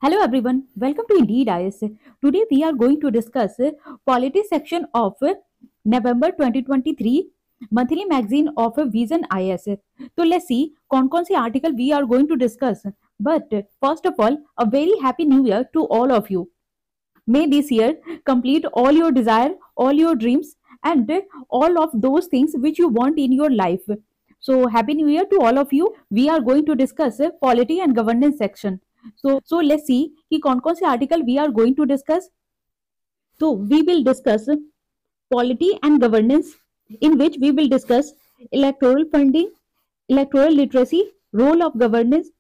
Hello everyone, welcome to Indeed IS. Today we are going to discuss Polity section of November 2023 monthly magazine of Vision IS. So let's see कौन से article we are going to discuss. But first of all, a very happy new year to all of you. May this year complete all your desire, all your dreams, and all of those things which you want in your life. So happy new year to all of you. We are going to discuss polity and governance section. So let's see कि कौन से article we are going to discuss. So we will discuss polity and governance, in which we will discuss electoral funding, electoral literacy, role of governance,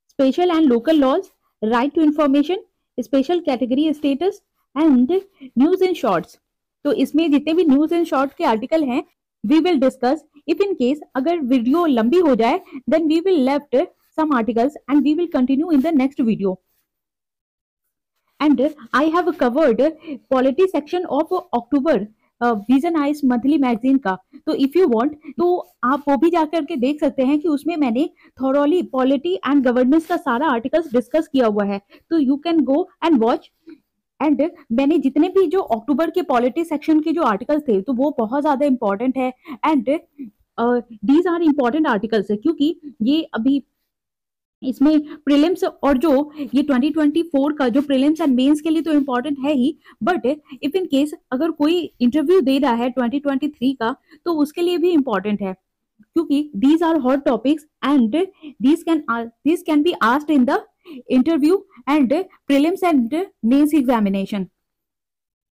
special and local laws, right to information, special category status and news in shorts. तो इसमें जितने भी news in short के article हैं we will discuss. If in case अगर video लंबी हो जाए then we will left some articles and we will continue in the next video. And I have covered polity section of October vision IAS monthly magazine का. तो if you want तो आप वो भी जाकर के देख सकते हैं कि उसमें मैंने थॉरोली पॉलिटी एंड गवर्नेंस का सारा आर्टिकल्स डिस्कस किया हुआ है. तो you can go and watch. And मैंने जितने भी जो अक्टूबर के पॉलिटी सेक्शन के जो आर्टिकल्स थे तो वो बहुत ज्यादा इंपॉर्टेंट है. And these are important articles है क्योंकि ये अभी इसमें प्रीलिम्स और जो ये 2024 का जो प्रीलिम्स एंड मेंस के लिए तो इम्पोर्टेंट है ही, बट इफ इन केस अगर कोई इंटरव्यू दे रहा है 2023 का तो उसके लिए भी इम्पोर्टेंट है क्योंकि these are hot topics and these can be asked in the interview and prelims and mains examination.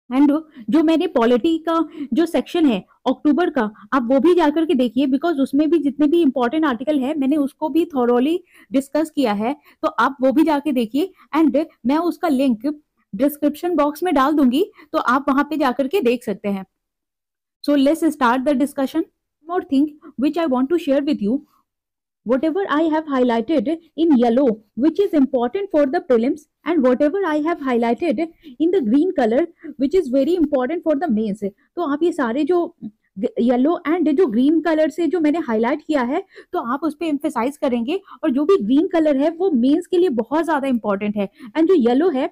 And जो मैंने पॉलिटी का जो सेक्शन है अक्टूबर का आप वो भी जाकर के देखिए बिकॉज उसमें भी जितने भी इंपॉर्टेंट आर्टिकल है मैंने उसको भी थॉरोली डिस्कस किया है. तो आप वो भी जाके देखिए एंड मैं उसका लिंक डिस्क्रिप्शन बॉक्स में डाल दूंगी तो आप वहां पे जाकर के देख सकते हैं. So let's start the discussion. More thing which I want to share with you. Whatever I have highlighted in yellow, which is important for the prelims, and whatever I have highlighted in the green color, which is very important for the mains. तो आप ये सारे जो yellow and जो green colour से जो मैंने highlight किया है तो आप उस पर एम्फेसाइज करेंगे. और जो भी ग्रीन कलर है वो मेंस के लिए बहुत ज्यादा इंपॉर्टेंट है. एंड जो येलो है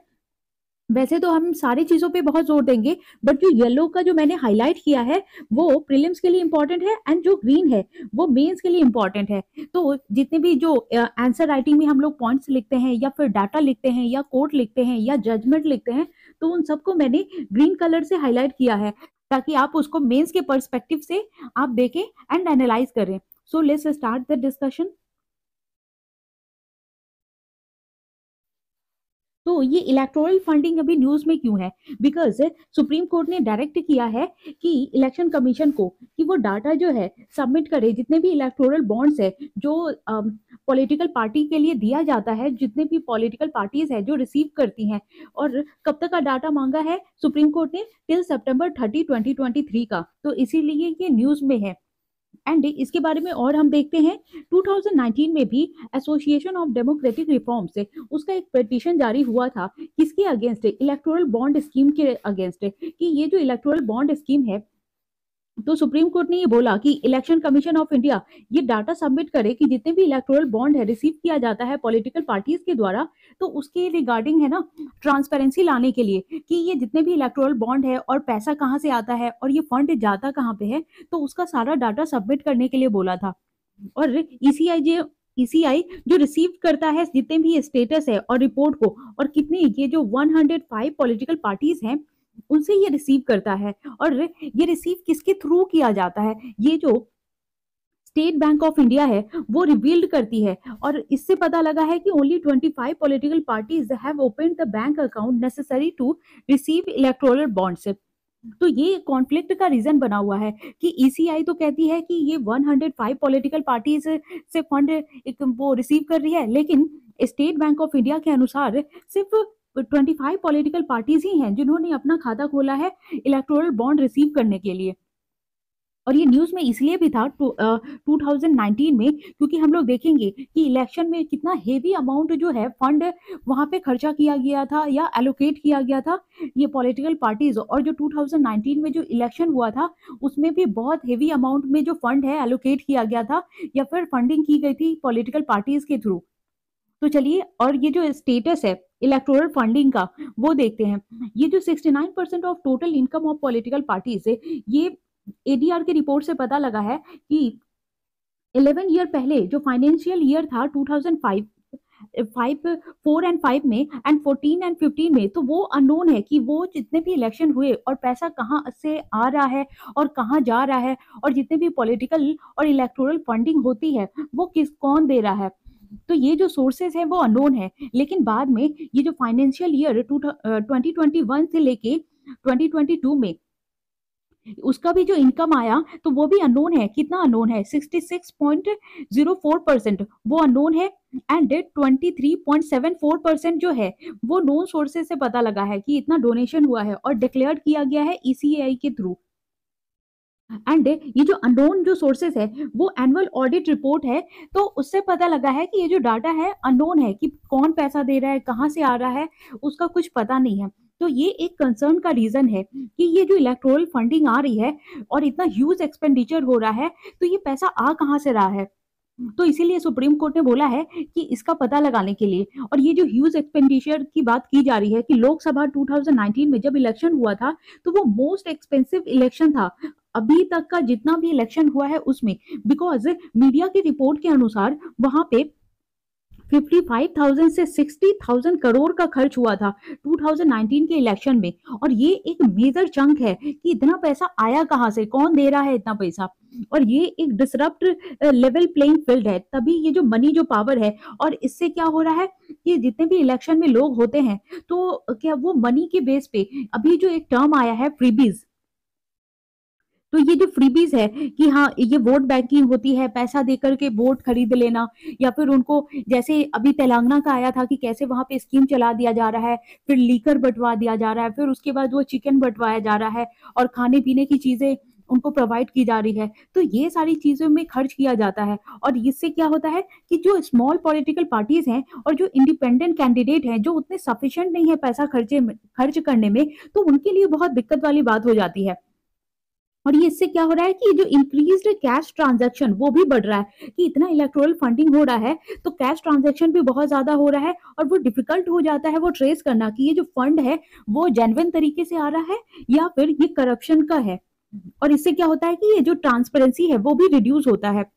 वैसे तो हम सारी चीजों पे बहुत जोर देंगे बट जो येलो का जो मैंने हाईलाइट किया है वो प्रीलिम्स के लिए इंपॉर्टेंट है एंड जो ग्रीन है वो मेंस के लिए इंपॉर्टेंट है. तो जितने भी जो आंसर राइटिंग में हम लोग पॉइंट्स लिखते हैं या फिर डाटा लिखते हैं या कोट लिखते हैं या जजमेंट लिखते हैं तो उन सबको मैंने ग्रीन कलर से हाईलाइट किया है ताकि आप उसको मेंस के पर्सपेक्टिव से आप देखें एंड एनालाइज करें. सो लेट्स स्टार्ट द डिस्कशन. तो ये इलेक्टोरल फंडिंग अभी न्यूज में क्यों है? बिकॉज सुप्रीम कोर्ट ने डायरेक्ट किया है कि इलेक्शन कमीशन को कि वो डाटा जो है सबमिट करे. जितने भी इलेक्टोरल बॉन्ड्स है जो पॉलिटिकल पार्टी के लिए दिया जाता है, जितने भी पॉलिटिकल पार्टीज है जो रिसीव करती हैं, और कब तक का डाटा मांगा है सुप्रीम कोर्ट ने? टिल सितंबर 30, 2023 का. तो इसीलिए ये न्यूज में है. एंड इसके बारे में और हम देखते हैं 2019 में भी एसोसिएशन ऑफ डेमोक्रेटिक रिफॉर्म्स से उसका एक पिटीशन जारी हुआ था. किसके अगेंस्ट? इलेक्टोरल बॉन्ड स्कीम के अगेंस्ट. कि ये जो इलेक्टोरल बॉन्ड स्कीम है तो सुप्रीम कोर्ट ने ये बोला कि इलेक्शन कमीशन ऑफ इंडिया ये डाटा सबमिट करे कि जितने भी इलेक्टोरल बॉन्ड है रिसीव किया जाता है पॉलिटिकल पार्टीज के द्वारा तो उसके रिगार्डिंग है ना ट्रांसपेरेंसी लाने के लिए कि ये जितने भी इलेक्टोरल बॉन्ड है और पैसा कहाँ से आता है और ये फंड जाता कहाँ पे है तो उसका सारा डाटा सबमिट करने के लिए बोला था. और ईसीआई जो रिसीव करता है जितने भी स्टेटस है और रिपोर्ट को और कितने ये जो 105 पॉलिटिकल पार्टीज हैं उनसे ये रिसीव करता है. और ये रिसीव किसके थ्रू किया जाता है? ये जो स्टेट बैंक ऑफ इंडिया है वो रिवील्ड करती है. और इससे पता लगा है कि only 25 political parties have opened the bank account necessary to receive electoral bonds. तो ये कॉन्फ्लिक्ट का रीजन बना हुआ है कि ईसीआई तो कहती है कि ये 105 पॉलिटिकल पार्टीज से फंड वो रिसीव कर रही है, लेकिन स्टेट बैंक ऑफ इंडिया के अनुसार सिर्फ 25 पॉलिटिकल पार्टीज ही हैं जिन्होंने अपना खाता खोला है इलेक्टोरल बॉन्ड रिसीव करने के लिए. और ये न्यूज में इसलिए भी था 2019 में क्योंकि हम लोग देखेंगे कि इलेक्शन में कितना हेवी अमाउंट जो है फंड वहां पे खर्चा किया गया था या एलोकेट किया गया था ये पॉलिटिकल पार्टीज. और जो 2019 में जो इलेक्शन हुआ था उसमें भी बहुत हेवी अमाउंट में जो फंड है एलोकेट किया गया था या फिर फंडिंग की गई थी पॉलिटिकल पार्टीज के थ्रू. तो चलिए, और ये जो स्टेटस है इलेक्टोरल फंडिंग का वो देखते हैं। ये जो 69% of total income of political parties है, ये एडीआर के रिपोर्ट से पता लगा है कि 11 ईयर पहले जो फाइनेंशियल ईयर था 2005 5 4 एंड 5 में एंड 14 एंड 15 में, तो वो अननोन है कि वो जितने भी इलेक्शन हुए और पैसा कहाँ से आ रहा है और कहाँ जा रहा है, और जितने भी पॉलिटिकल और इलेक्टोरल फंडिंग होती है वो कौन दे रहा है, तो ये जो सोर्सेज है वो अननोन है। लेकिन बाद में ये जो फाइनेंशियल ईयर 2021 से लेके 2022 में उसका भी जो इनकम आया तो वो भी अननोन है। कितना अननोन है? 66.04% वो अननोन है, एंड 23.74% जो है वो नोन सोर्सेज से पता लगा है कि इतना डोनेशन हुआ है और डिक्लेयर किया गया है ईसीएआई के थ्रू। एंड ये जो अननोन जो सोर्सेस है वो एनुअल ऑडिट रिपोर्ट है, तो उससे पता लगा है कि ये जो डाटा है अननोन है कि कौन पैसा दे रहा है, कहाँ से आ रहा है, उसका कुछ पता नहीं है। तो ये एक कंसर्न का रीजन है कि ये जो इलेक्टोरल फंडिंग आ रही है और इतना ह्यूज एक्सपेंडिचर हो रहा है, तो ये पैसा आ कहाँ से रहा है। तो इसीलिए सुप्रीम कोर्ट ने बोला है कि इसका पता लगाने के लिए, और ये जो ह्यूज एक्सपेंडिचर की बात की जा रही है कि लोकसभा 2019 में जब इलेक्शन हुआ था तो वो मोस्ट एक्सपेंसिव इलेक्शन था अभी तक का जितना भी इलेक्शन हुआ है उसमें, बिकॉज मीडिया की रिपोर्ट के अनुसार वहां पे 55,000 से 60,000 करोड़ का खर्च हुआ था 2019 के इलेक्शन में। और ये एक मेजर चंक है कि इतना पैसा आया कहां से, कौन दे रहा है इतना पैसा, और ये एक डिसरप्ट लेवल प्लेइंग फील्ड है। तभी ये जो मनी जो पावर है, और इससे क्या हो रहा है कि जितने भी इलेक्शन में लोग होते हैं तो क्या वो मनी के बेस पे, अभी जो एक टर्म आया है फ्रीबीज, तो ये जो फ्रीबीज है कि हाँ ये वोट बैंकिंग होती है, पैसा देकर के वोट खरीद लेना, या फिर उनको जैसे अभी तेलंगाना का आया था कि कैसे वहां पे स्कीम चला दिया जा रहा है, फिर लीकर बंटवा दिया जा रहा है, फिर उसके बाद वो चिकन बंटवाया जा रहा है और खाने पीने की चीजें उनको प्रोवाइड की जा रही है। तो ये सारी चीजों में खर्च किया जाता है, और इससे क्या होता है कि जो स्मॉल पॉलिटिकल पार्टीज हैं और जो इंडिपेंडेंट कैंडिडेट हैं जो उतने सफिशिएंट नहीं है पैसा खर्च करने में, तो उनके लिए बहुत दिक्कत वाली बात हो जाती है। और ये इससे क्या हो रहा है कि जो इंक्रीज्ड कैश ट्रांजैक्शन वो भी बढ़ रहा है कि इतना इलेक्टोरल फंडिंग हो रहा है तो कैश ट्रांजैक्शन भी बहुत ज्यादा हो रहा है, और वो डिफिकल्ट हो जाता है वो ट्रेस करना कि ये जो फंड है वो जेन्युइन तरीके से आ रहा है या फिर ये करप्शन का है। और इससे क्या होता है कि ये जो ट्रांसपेरेंसी है वो भी रिड्यूस होता है।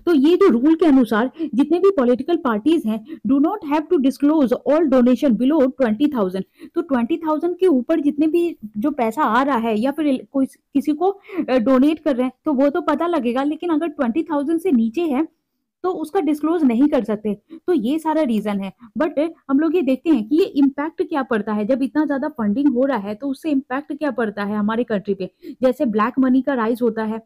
तो ये जो रूल के अनुसार जितने भी पॉलिटिकल पार्टीज हैं do not have to disclose all donation below 20,000। तो 20,000 के ऊपर जितने भी जो पैसा आ रहा है या फिर कोई किसी को डोनेट कर रहे हैं तो वो तो पता लगेगा, लेकिन अगर 20,000 से नीचे है तो उसका डिस्क्लोज नहीं कर सकते। तो ये सारा रीजन है। बट हम लोग ये देखते हैं कि ये इम्पैक्ट क्या पड़ता है जब इतना ज्यादा फंडिंग हो रहा है, तो उससे इम्पैक्ट क्या पड़ता है हमारे कंट्री पे। जैसे ब्लैक मनी का राइज होता है,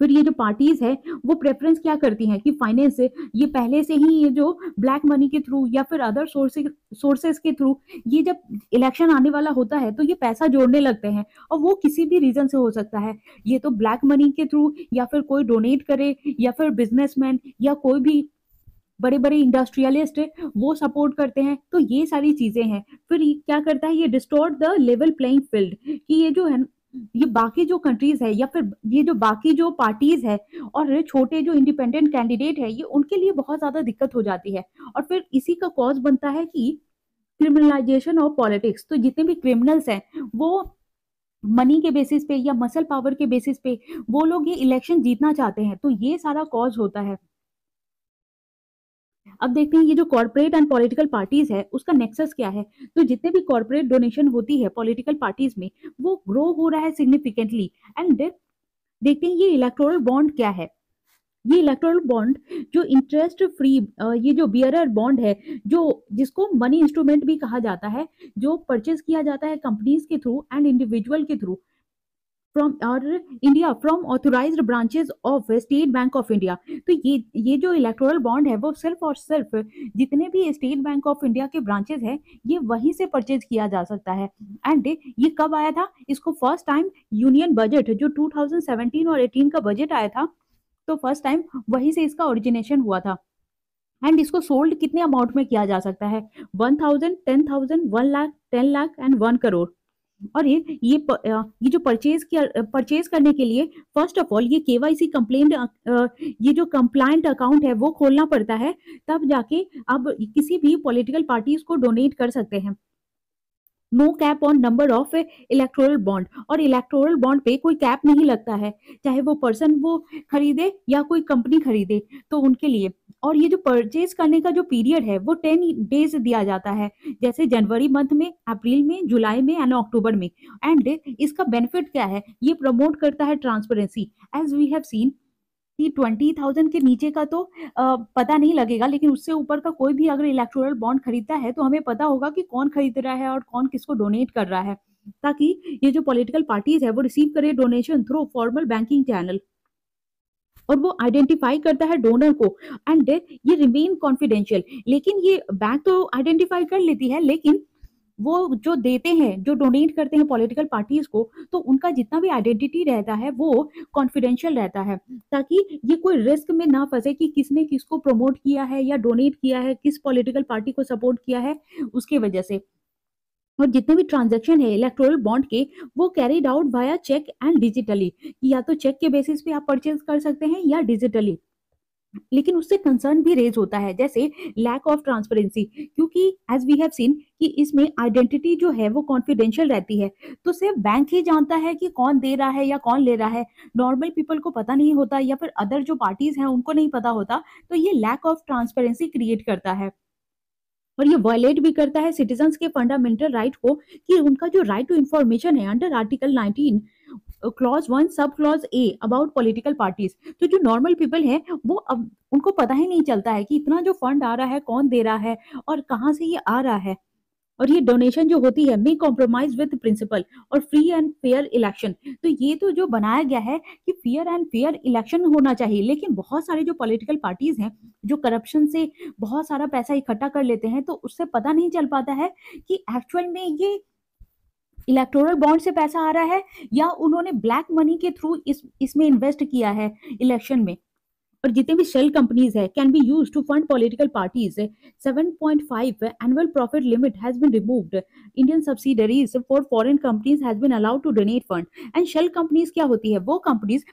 फिर ये जो पार्टीज है वो प्रेफरेंस क्या करती हैं कि फाइनेंस ये पहले से ही ये जो ब्लैक मनी के थ्रू या फिर अदर सोर्सेस के थ्रू ये जब इलेक्शन आने वाला होता है तो ये पैसा जोड़ने लगते हैं, और वो किसी भी रीजन से हो सकता है। ये तो ब्लैक मनी के थ्रू या फिर कोई डोनेट करे या फिर बिजनेसमैन या कोई भी बड़े बड़े इंडस्ट्रियलिस्ट वो सपोर्ट करते हैं। तो ये सारी चीजें हैं। फिर ये क्या करता है, ये distort the level playing field कि ये जो है ये बाकी जो कंट्रीज है या फिर ये जो बाकी जो पार्टीज है और छोटे जो इंडिपेंडेंट कैंडिडेट है ये उनके लिए बहुत ज्यादा दिक्कत हो जाती है। और फिर इसी का कॉज बनता है कि क्रिमिनलाइजेशन ऑफ पॉलिटिक्स। तो जितने भी क्रिमिनल्स हैं वो मनी के बेसिस पे या मसल पावर के बेसिस पे वो लोग ये इलेक्शन जीतना चाहते हैं, तो ये सारा कॉज होता है। अब देखते हैं ये जो कॉर्पोरेट एंड पॉलिटिकल पार्टीज है उसका नेक्सस क्या है। तो जितने भी कॉर्पोरेट डोनेशन होती है पॉलिटिकल पार्टीज में वो ग्रो हो रहा है सिग्निफिकेंटली। एंड देखते हैं ये इलेक्टोरल बॉन्ड क्या है। ये इलेक्टोरल बॉन्ड जो इंटरेस्ट फ्री ये जो बियरर बॉन्ड है, जो जिसको मनी इंस्ट्रूमेंट भी कहा जाता है, जो परचेज किया जाता है कंपनीज के थ्रू एंड इंडिविजुअल के थ्रू फ्रॉम और India from authorised branches of State Bank of India. तो ये जो इलेक्टोरल बॉन्ड है वो सिर्फ और सिर्फ जितने भी स्टेट बैंक ऑफ इंडिया के ब्रांचेस हैं ये वहीं से परचेज किया जा सकता है। एंड ये कब आया था, इसको फर्स्ट टाइम यूनियन बजट जो 2017 और 18 का बजट आया था तो फर्स्ट टाइम वहीं से इसका ओरिजिनेशन हुआ था। एंड इसको सोल्ड कितने अमाउंट में किया जा सकता है, 1,000, 10,000, 1 लाख, 10 लाख एंड 1 करोड़। और ये जो परचेज करने के लिए फर्स्ट ऑफ ऑल ये केवाईसी कंप्लेंट, ये जो कंप्लायंट अकाउंट है वो खोलना पड़ता है, तब जाके आप किसी भी पॉलिटिकल पार्टीज को डोनेट कर सकते हैं। No cap on number of electoral bond, और इलेक्टोरल बॉन्ड पे कोई कैप नहीं लगता है, चाहे वो पर्सन वो खरीदे या कोई कंपनी खरीदे तो उनके लिए। और ये जो परचेज करने का जो पीरियड है वो 10 डेज दिया जाता है, जैसे जनवरी मंथ में, अप्रैल में, जुलाई में एंड अक्टूबर में। एंड इसका बेनिफिट क्या है, ये प्रमोट करता है transparency. As we have seen कि 20,000 के नीचे का तो पता नहीं लगेगा, लेकिन उससे ऊपर का कोई भी अगर इलेक्टोरल बॉन्ड खरीदता है तो हमें पता होगा कि कौन खरीद रहा है और कौन किसको डोनेट कर रहा है, ताकि ये जो पॉलिटिकल पार्टीज है वो रिसीव करे donation through formal banking channel, और वो आइडेंटिफाई करता है डोनर को। एंड ये रिमेन कॉन्फिडेंशियल, लेकिन ये बैंक तो आइडेंटिफाई कर लेती है, लेकिन वो जो देते हैं, जो डोनेट करते हैं पॉलिटिकल पार्टीज को, तो उनका जितना भी आइडेंटिटी रहता है वो कॉन्फिडेंशियल रहता है, ताकि ये कोई रिस्क में ना फंसे कि किसने किसको प्रमोट किया है या डोनेट किया है, किस पॉलिटिकल पार्टी को सपोर्ट किया है उसके वजह से। और जितने भी ट्रांजैक्शन है इलेक्टोरल बॉन्ड के, वो carried out via cheque and digitally, या तो चेक के बेसिस पे आप परचेज कर सकते हैं या डिजिटली। लेकिन उससे कंसर्न भी रेज होता है, जैसे लैक ऑफ ट्रांसपेरेंसी, क्योंकि एज वी हैव सीन कि इसमें आइडेंटिटी जो है वो कॉन्फिडेंशियल रहती है, तो सिर्फ बैंक ही जानता है कि कौन दे रहा है या कौन ले रहा है, नॉर्मल पीपल को पता नहीं होता या फिर अदर जो पार्टीज हैं उनको नहीं पता होता। तो ये लैक ऑफ ट्रांसपेरेंसी क्रिएट करता है, और ये वायलेट भी करता है सिटीजन्स के फंडामेंटल राइट को, कि उनका जो राइट टू इंफॉर्मेशन है under article 19 clause 1 sub clause A about political parties. तो जो नॉर्मल पीपल है वो अब उनको पता ही नहीं चलता है कि इतना जो फंड आ रहा है कौन दे रहा है और कहाँ से ये आ रहा है। और ये डोनेशन जो होती है मे कॉम्प्रोमाइज विद प्रिंसिपल और फ्री एंड फेयर इलेक्शन। तो ये तो जो बनाया गया है कि फेयर एंड फेयर इलेक्शन होना चाहिए, लेकिन बहुत सारे जो पॉलिटिकल पार्टीज हैं जो करप्शन से बहुत सारा पैसा इकट्ठा कर लेते हैं, तो उससे पता नहीं चल पाता है कि एक्चुअल में ये इलेक्टोरल बॉन्ड से पैसा आ रहा है या उन्होंने ब्लैक मनी के थ्रू इसमें इन्वेस्ट किया है इलेक्शन में। और जितने भी शेल कंपनीज है can be use to fund political parties. 7.5 annual profit limit has been removed. Indian subsidiaries for foreign companies has been allowed to donate fund. And shell companies क्या होती है, वो कंपनीज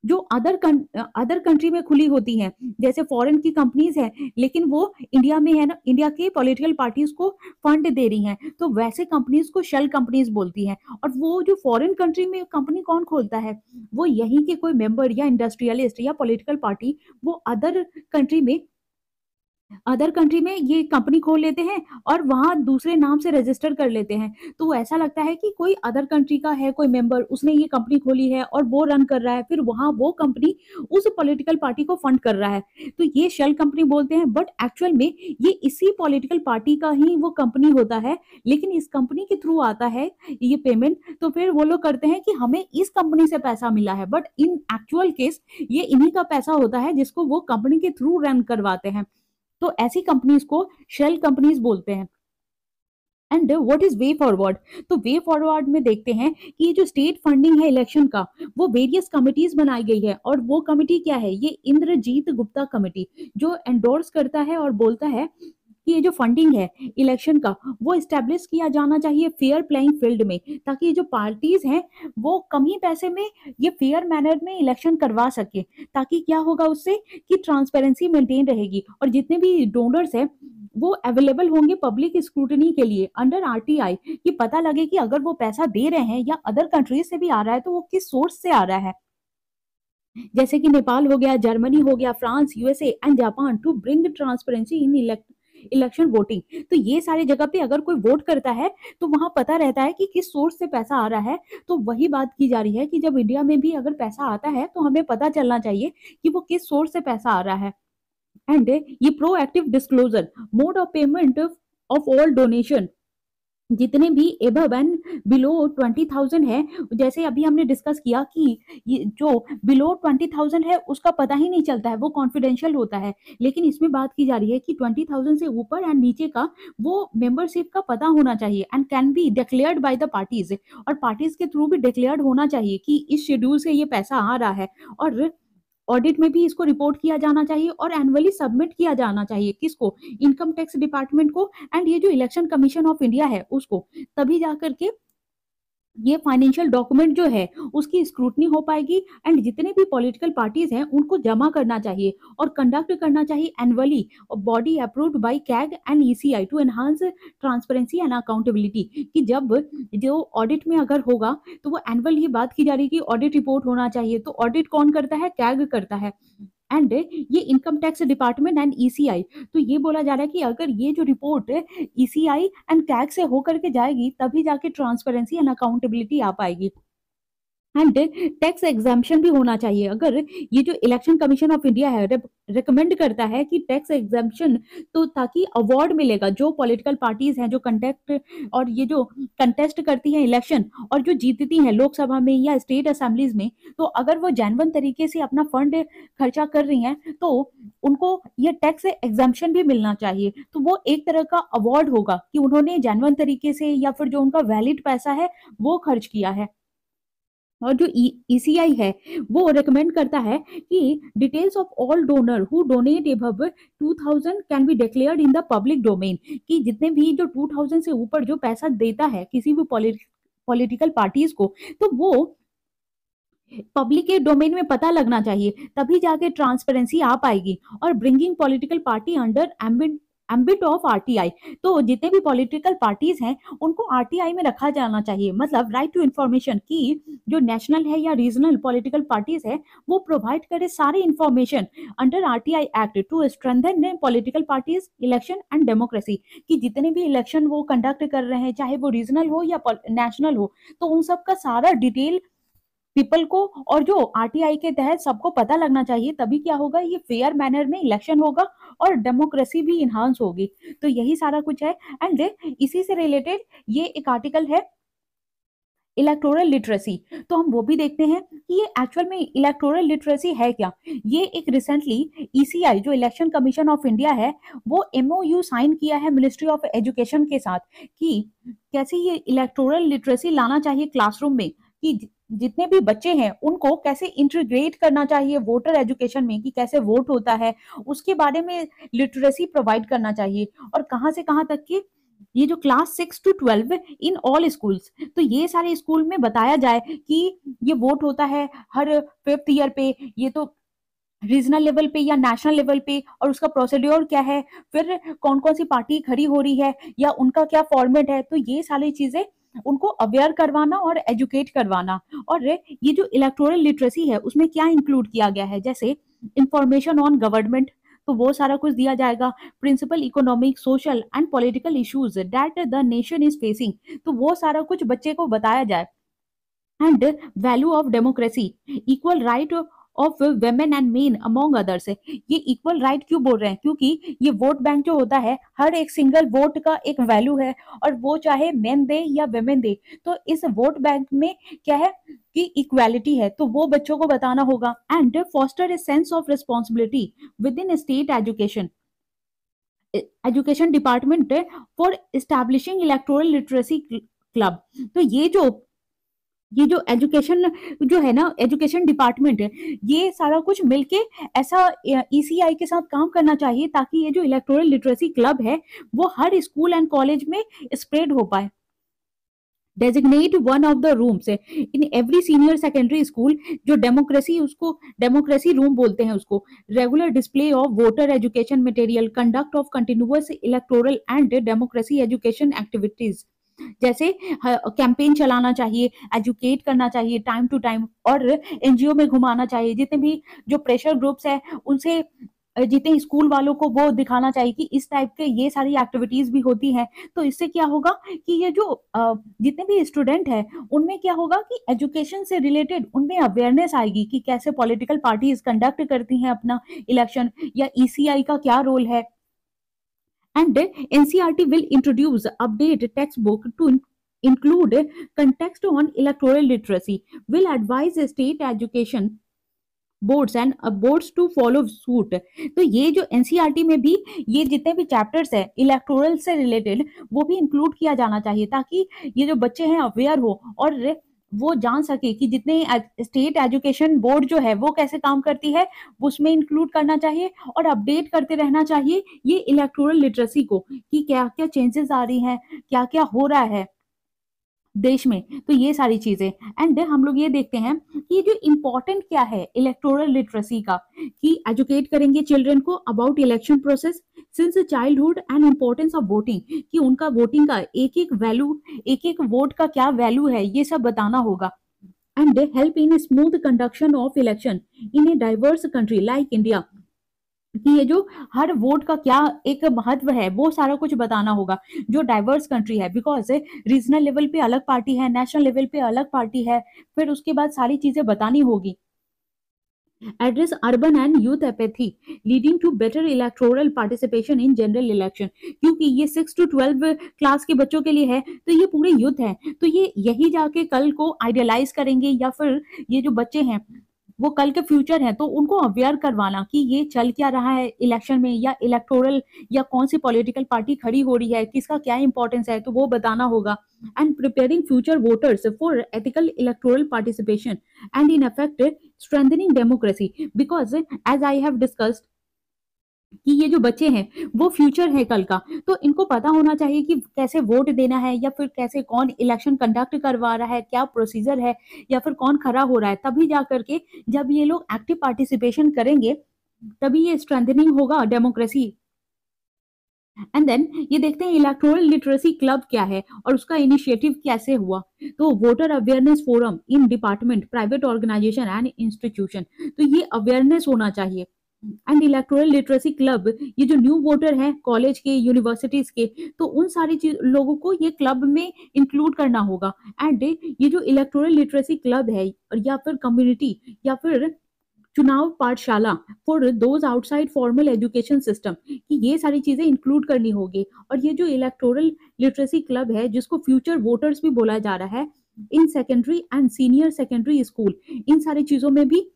जो अदर कंट्री में खुली होती हैं, जैसे फॉरेन की कंपनीज हैं लेकिन वो इंडिया में है ना, इंडिया के पॉलिटिकल पार्टीज को फंड दे रही हैं, तो वैसे कंपनीज को शेल कंपनीज बोलती हैं। और वो जो फॉरेन कंट्री में कंपनी कौन खोलता है, वो यहीं के कोई मेंबर या इंडस्ट्रियलिस्ट या पॉलिटिकल पार्टी वो अदर कंट्री में ये कंपनी खोल लेते हैं और वहां दूसरे नाम से रजिस्टर कर लेते हैं। तो ऐसा लगता है कि कोई अदर कंट्री का है कोई मेंबर, उसने ये कंपनी खोली है और वो रन कर रहा है, फिर वहां वो कंपनी उस पॉलिटिकल पार्टी को फंड कर रहा है, तो ये शेल कंपनी बोलते हैं। बट एक्चुअल में ये इसी पॉलिटिकल पार्टी का ही वो कंपनी होता है, लेकिन इस कंपनी के थ्रू आता है ये पेमेंट, तो फिर वो लोग करते हैं कि हमें इस कंपनी से पैसा मिला है, बट इन एक्चुअल केस ये इन्हीं का पैसा होता है जिसको वो कंपनी के थ्रू रन करवाते हैं। तो ऐसी कंपनीज को शेल कंपनीज बोलते हैं। And what is way forward, तो वे फॉरवर्ड में देखते हैं कि ये जो स्टेट फंडिंग है इलेक्शन का, वो वेरियस कमिटीज बनाई गई है, और वो कमिटी क्या है, ये इंद्रजीत गुप्ता कमिटी जो एंडोर्स करता है और बोलता है कि ये जो फंडिंग है इलेक्शन का वो इस्टेब्लिश किया जाना चाहिए फेयर प्लेइंग फील्ड में, ताकि ये जो पार्टीज हैं वो कम ही पैसे में ये फेयर मैनर में इलेक्शन करवा सके, ताकि क्या होगा उससे कि ट्रांसपेरेंसी मेंटेन रहेगी, और जितने भी डोनर्स हैं वो अवेलेबल होंगे पब्लिक स्क्रूटनी के लिए अंडर आरटीआई, कि पता लगे कि अगर वो पैसा दे रहे हैं या अदर कंट्रीज से भी आ रहा है तो वो किस सोर्स से आ रहा है। जैसे कि नेपाल हो गया, जर्मनी हो गया, France, USA and Japan to bring transparency in election voting. तो ये सारी जगह पे अगर कोई वोट करता है तो वहां पता रहता है कि किस सोर्स से पैसा आ रहा है। तो वही बात की जा रही है कि जब इंडिया में भी अगर पैसा आता है तो हमें पता चलना चाहिए कि वो किस सोर्स से पैसा आ रहा है। एंड ये proactive disclosure mode of payment of all donation, जितने भी एबव एंड बिलो 20,000 है, जैसे अभी हमने डिस्कस किया कि ये जो बिलो 20,000 है उसका पता ही नहीं चलता है, वो कॉन्फिडेंशियल होता है, लेकिन इसमें बात की जा रही है कि 20,000 से ऊपर एंड नीचे का वो मेंबरशिप का पता होना चाहिए and can be declared by the parties, और पार्टीज के थ्रू भी डिक्लेयर्ड होना चाहिए कि इस शेड्यूल से ये पैसा आ रहा है, और ऑडिट में भी इसको रिपोर्ट किया जाना चाहिए और एनुअली सबमिट किया जाना चाहिए किसको, इनकम टैक्स डिपार्टमेंट को, एंड ये जो इलेक्शन कमीशन ऑफ इंडिया है उसको, तभी जाकर के ये फाइनेंशियल डॉक्यूमेंट जो है उसकी स्क्रूटनी हो पाएगी एंड जितने भी पॉलिटिकल पार्टीज हैं उनको जमा करना चाहिए और कंडक्ट करना चाहिए annually body approved by CAG and ECI to enhance transparency and accountability. कि जब जो ऑडिट में अगर होगा तो वो एनुअल ये बात की जा रही है कि ऑडिट रिपोर्ट होना चाहिए, तो ऑडिट कौन करता है? कैग करता है। एंड ये income tax department and ECI, तो ये बोला जा रहा है कि अगर ये जो रिपोर्ट ईसीआई एंड कैग से होकर के जाएगी तभी जाके ट्रांसपेरेंसी एंड अकाउंटेबिलिटी आ पाएगी। एंड टैक्स एग्जाम्पशन भी होना चाहिए। अगर ये जो इलेक्शन कमीशन ऑफ इंडिया है रिकमेंड करता है कि टैक्स एग्जाम्पशन, तो ताकि अवार्ड मिलेगा जो पॉलिटिकल पार्टीज हैं जो कंटेक्ट और ये जो कंटेस्ट करती हैं इलेक्शन और जो जीतती हैं लोकसभा में या स्टेट असेंबलीज में, तो अगर वो जेन्युइन तरीके से अपना फंड खर्चा कर रही हैं तो उनको ये टैक्स एग्जाम्पशन भी मिलना चाहिए। तो वो एक तरह का अवार्ड होगा कि उन्होंने जेन्युइन तरीके से या फिर जो उनका वैलिड पैसा है वो खर्च किया है। और जो ईसीआई है वो रेकमेंड करता है कि details of all donor who donate above 2000 can be declared in the public domain. कि जितने भी जो 2000 से ऊपर जो पैसा देता है किसी भी पॉलिटिकल पार्टीज को, तो वो पब्लिक के डोमेन में पता लगना चाहिए, तभी जाके ट्रांसपेरेंसी आ पाएगी। और bringing political party under ambit of RTI, तो जितने भी पॉलिटिकल पार्टीज हैं उनको आरटीआई में रखा जाना चाहिए, मतलब राइट टू इंफॉर्मेशन। की जो नेशनल है या रीजनल पॉलिटिकल पार्टीज है वो प्रोवाइड करे सारे information under RTI act to strengthen political parties election and democracy. कि जितने भी इलेक्शन वो कंडक्ट कर रहे हैं चाहे वो रीजनल हो या नेशनल हो, तो उन सब का सारा डिटेल पीपल को और जो आरटीआई के तहत सबको पता लगना चाहिए, तभी क्या होगा, ये फेयर मैनर में इलेक्शन होगा और डेमोक्रेसी भी इन्हांस होगी। तो यही सारा कुछ है। एंड इसी से रिलेटेड ये एक आर्टिकल है इलेक्टोरल लिटरेसी। तो हम वो भी देखते हैं कि ये एक्चुअल में इलेक्टोरल लिटरेसी है क्या। ये एक रिसेंटली ईसीआई जो इलेक्शन कमीशन ऑफ इंडिया है वो एमओयू साइन किया है मिनिस्ट्री ऑफ एजुकेशन के साथ कि कैसे ये इलेक्टोरल लिटरेसी लाना चाहिए क्लासरूम में। कि जितने भी बच्चे हैं उनको कैसे इंटीग्रेट करना चाहिए वोटर एजुकेशन में, कि कैसे वोट होता है उसके बारे में लिटरेसी प्रोवाइड करना चाहिए। और कहाँ से कहाँ तक कि ये जो class 6 to 12 in all schools, तो ये सारे स्कूल में बताया जाए कि ये वोट होता है हर 5th ईयर पे, ये तो रीजनल लेवल पे या नेशनल लेवल पे, और उसका प्रोसीड्योर क्या है, फिर कौन कौन सी पार्टी खड़ी हो रही है या उनका क्या फॉर्मेट है। तो ये सारी चीजें उनको अवेयर करवाना और एजुकेट करवाना। और ये जो इलेक्टोरल लिटरेसी है उसमें क्या इंक्लूड किया गया है, जैसे इंफॉर्मेशन ऑन गवर्नमेंट, तो वो सारा कुछ दिया जाएगा। Principal economic social and political issues that the nation is facing, तो वो सारा कुछ बच्चे को बताया जाए। And value of democracy, equal right of women and men among others. ये इक्वल राइट क्यों बोल रहे हैं, क्योंकि ये वोट बैंक जो होता है हर एक सिंगल वोट का एक वैल्यू है, और वो चाहे मेन दे या वेमेन दे, तो इस वोट बैंक में क्या है कि इक्वालिटी है, तो वो बच्चों को बताना होगा। And foster a sense of responsibility with in state education department for establishing electoral literacy club. तो ये जो एजुकेशन जो है ना एजुकेशन डिपार्टमेंट है, ये सारा कुछ मिलके ऐसा ईसीआई के साथ काम करना चाहिए ताकि ये जो इलेक्टोरल लिटरेसी क्लब है वो हर स्कूल एंड कॉलेज में स्प्रेड हो पाए। Designate one of the rooms in every senior secondary school, जो डेमोक्रेसी, उसको डेमोक्रेसी रूम बोलते हैं उसको। Regular display of voter education material, conduct of continuous electoral and democracy education activities, जैसे campaign चलाना चाहिए, एजुकेट करना चाहिए टाइम टू टाइम, और एनजीओ में घुमाना चाहिए। जितने भी जो प्रेशर ग्रुप्स है उनसे जितने स्कूल वालों को वो दिखाना चाहिए कि इस टाइप के ये सारी एक्टिविटीज भी होती हैं। तो इससे क्या होगा कि ये जो जितने भी स्टूडेंट हैं उनमें क्या होगा कि एजुकेशन से रिलेटेड उनमें अवेयरनेस आएगी कि कैसे पॉलिटिकल पार्टीज कंडक्ट करती हैं अपना इलेक्शन, या ईसीआई का क्या रोल है। And NCERT will introduce update textbook to include context on electoral literacy, will advise state education boards and boards to follow suit. तो ये जो एनसीईआरटी में भी ये जितने भी चैप्टर्स है इलेक्टोरल से रिलेटेड वो भी इंक्लूड किया जाना चाहिए, ताकि ये जो बच्चे हैं अवेयर हो और वो जान सके कि जितने स्टेट एजुकेशन बोर्ड जो है वो कैसे काम करती है, उसमें इंक्लूड करना चाहिए और अपडेट करते रहना चाहिए ये इलेक्टोरल लिटरेसी को, कि क्या क्या चेंजेस आ रही हैं, क्या क्या हो रहा है। देश में। तो ये सारी चीजें, एंड हम लोग ये देखते हैं कि ये जो इम्पोर्टेंट क्या है इलेक्टोरल लिटरेसी का, कि एजुकेट करेंगे चिल्ड्रन को about election process since childhood and importance of voting, कि उनका वोटिंग का एक एक वैल्यू, एक एक वोट का क्या वैल्यू है, ये सब बताना होगा। And help in smooth conduction of election in a diverse country like India, कि ये जो हर वोट का क्या एक महत्व है वो सारा कुछ बताना होगा, जो डाइवर्स कंट्री है, बिकॉज रीजनल लेवल पे अलग पार्टी है, नेशनल लेवल पे अलग पार्टी है, फिर उसके बाद सारी चीजें बतानी होगी। Address urban and youth apathy leading to better electoral participation in general election, क्योंकि ये 6 to 12 क्लास के बच्चों के लिए है, तो ये पूरे यूथ है, तो ये यही जाके कल को आइडियलाइज करेंगे, या फिर ये जो बच्चे हैं वो कल के फ्यूचर है, तो उनको अवेयर करवाना कि ये चल क्या रहा है इलेक्शन में, या इलेक्टोरल, या कौन सी पॉलिटिकल पार्टी खड़ी हो रही है, किसका क्या इंपॉर्टेंस है, तो वो बताना होगा। And preparing future voters for ethical electoral participation and in effect strengthening democracy, because as I have discussed कि ये जो बच्चे हैं वो फ्यूचर है कल का, तो इनको पता होना चाहिए कि कैसे वोट देना है, या फिर कैसे कौन इलेक्शन कंडक्ट करवा रहा है, क्या प्रोसीजर है, या फिर कौन खड़ा हो रहा है, तभी जा करके जब ये लोग एक्टिव पार्टिसिपेशन करेंगे तभी ये स्ट्रेंथनिंग होगा डेमोक्रेसी। एंड देन ये देखते हैं इलेक्टोरल लिटरेसी क्लब क्या है और उसका इनिशिएटिव कैसे हुआ। तो voter awareness forum in department, private organisation and institution, तो ये अवेयरनेस होना चाहिए। एंड इलेक्टोरल लिटरेसी क्लब, ये जो न्यू वोटर हैं कॉलेज के, यूनिवर्सिटीज के, तो उन सारी चीज लोगों को ये क्लब में इंक्लूड करना होगा। एंड ये जो इलेक्टोरल लिटरेसी क्लब है, या फिर कम्युनिटी, या फिर चुनाव पाठशाला for those outside formal education system, कि ये सारी चीजें इंक्लूड करनी होगी। और ये जो इलेक्टोरल लिटरेसी क्लब है जिसको फ्यूचर वोटर्स भी बोला जा रहा है, इन secondary and senior secondary school, इन सारी चीजों में भी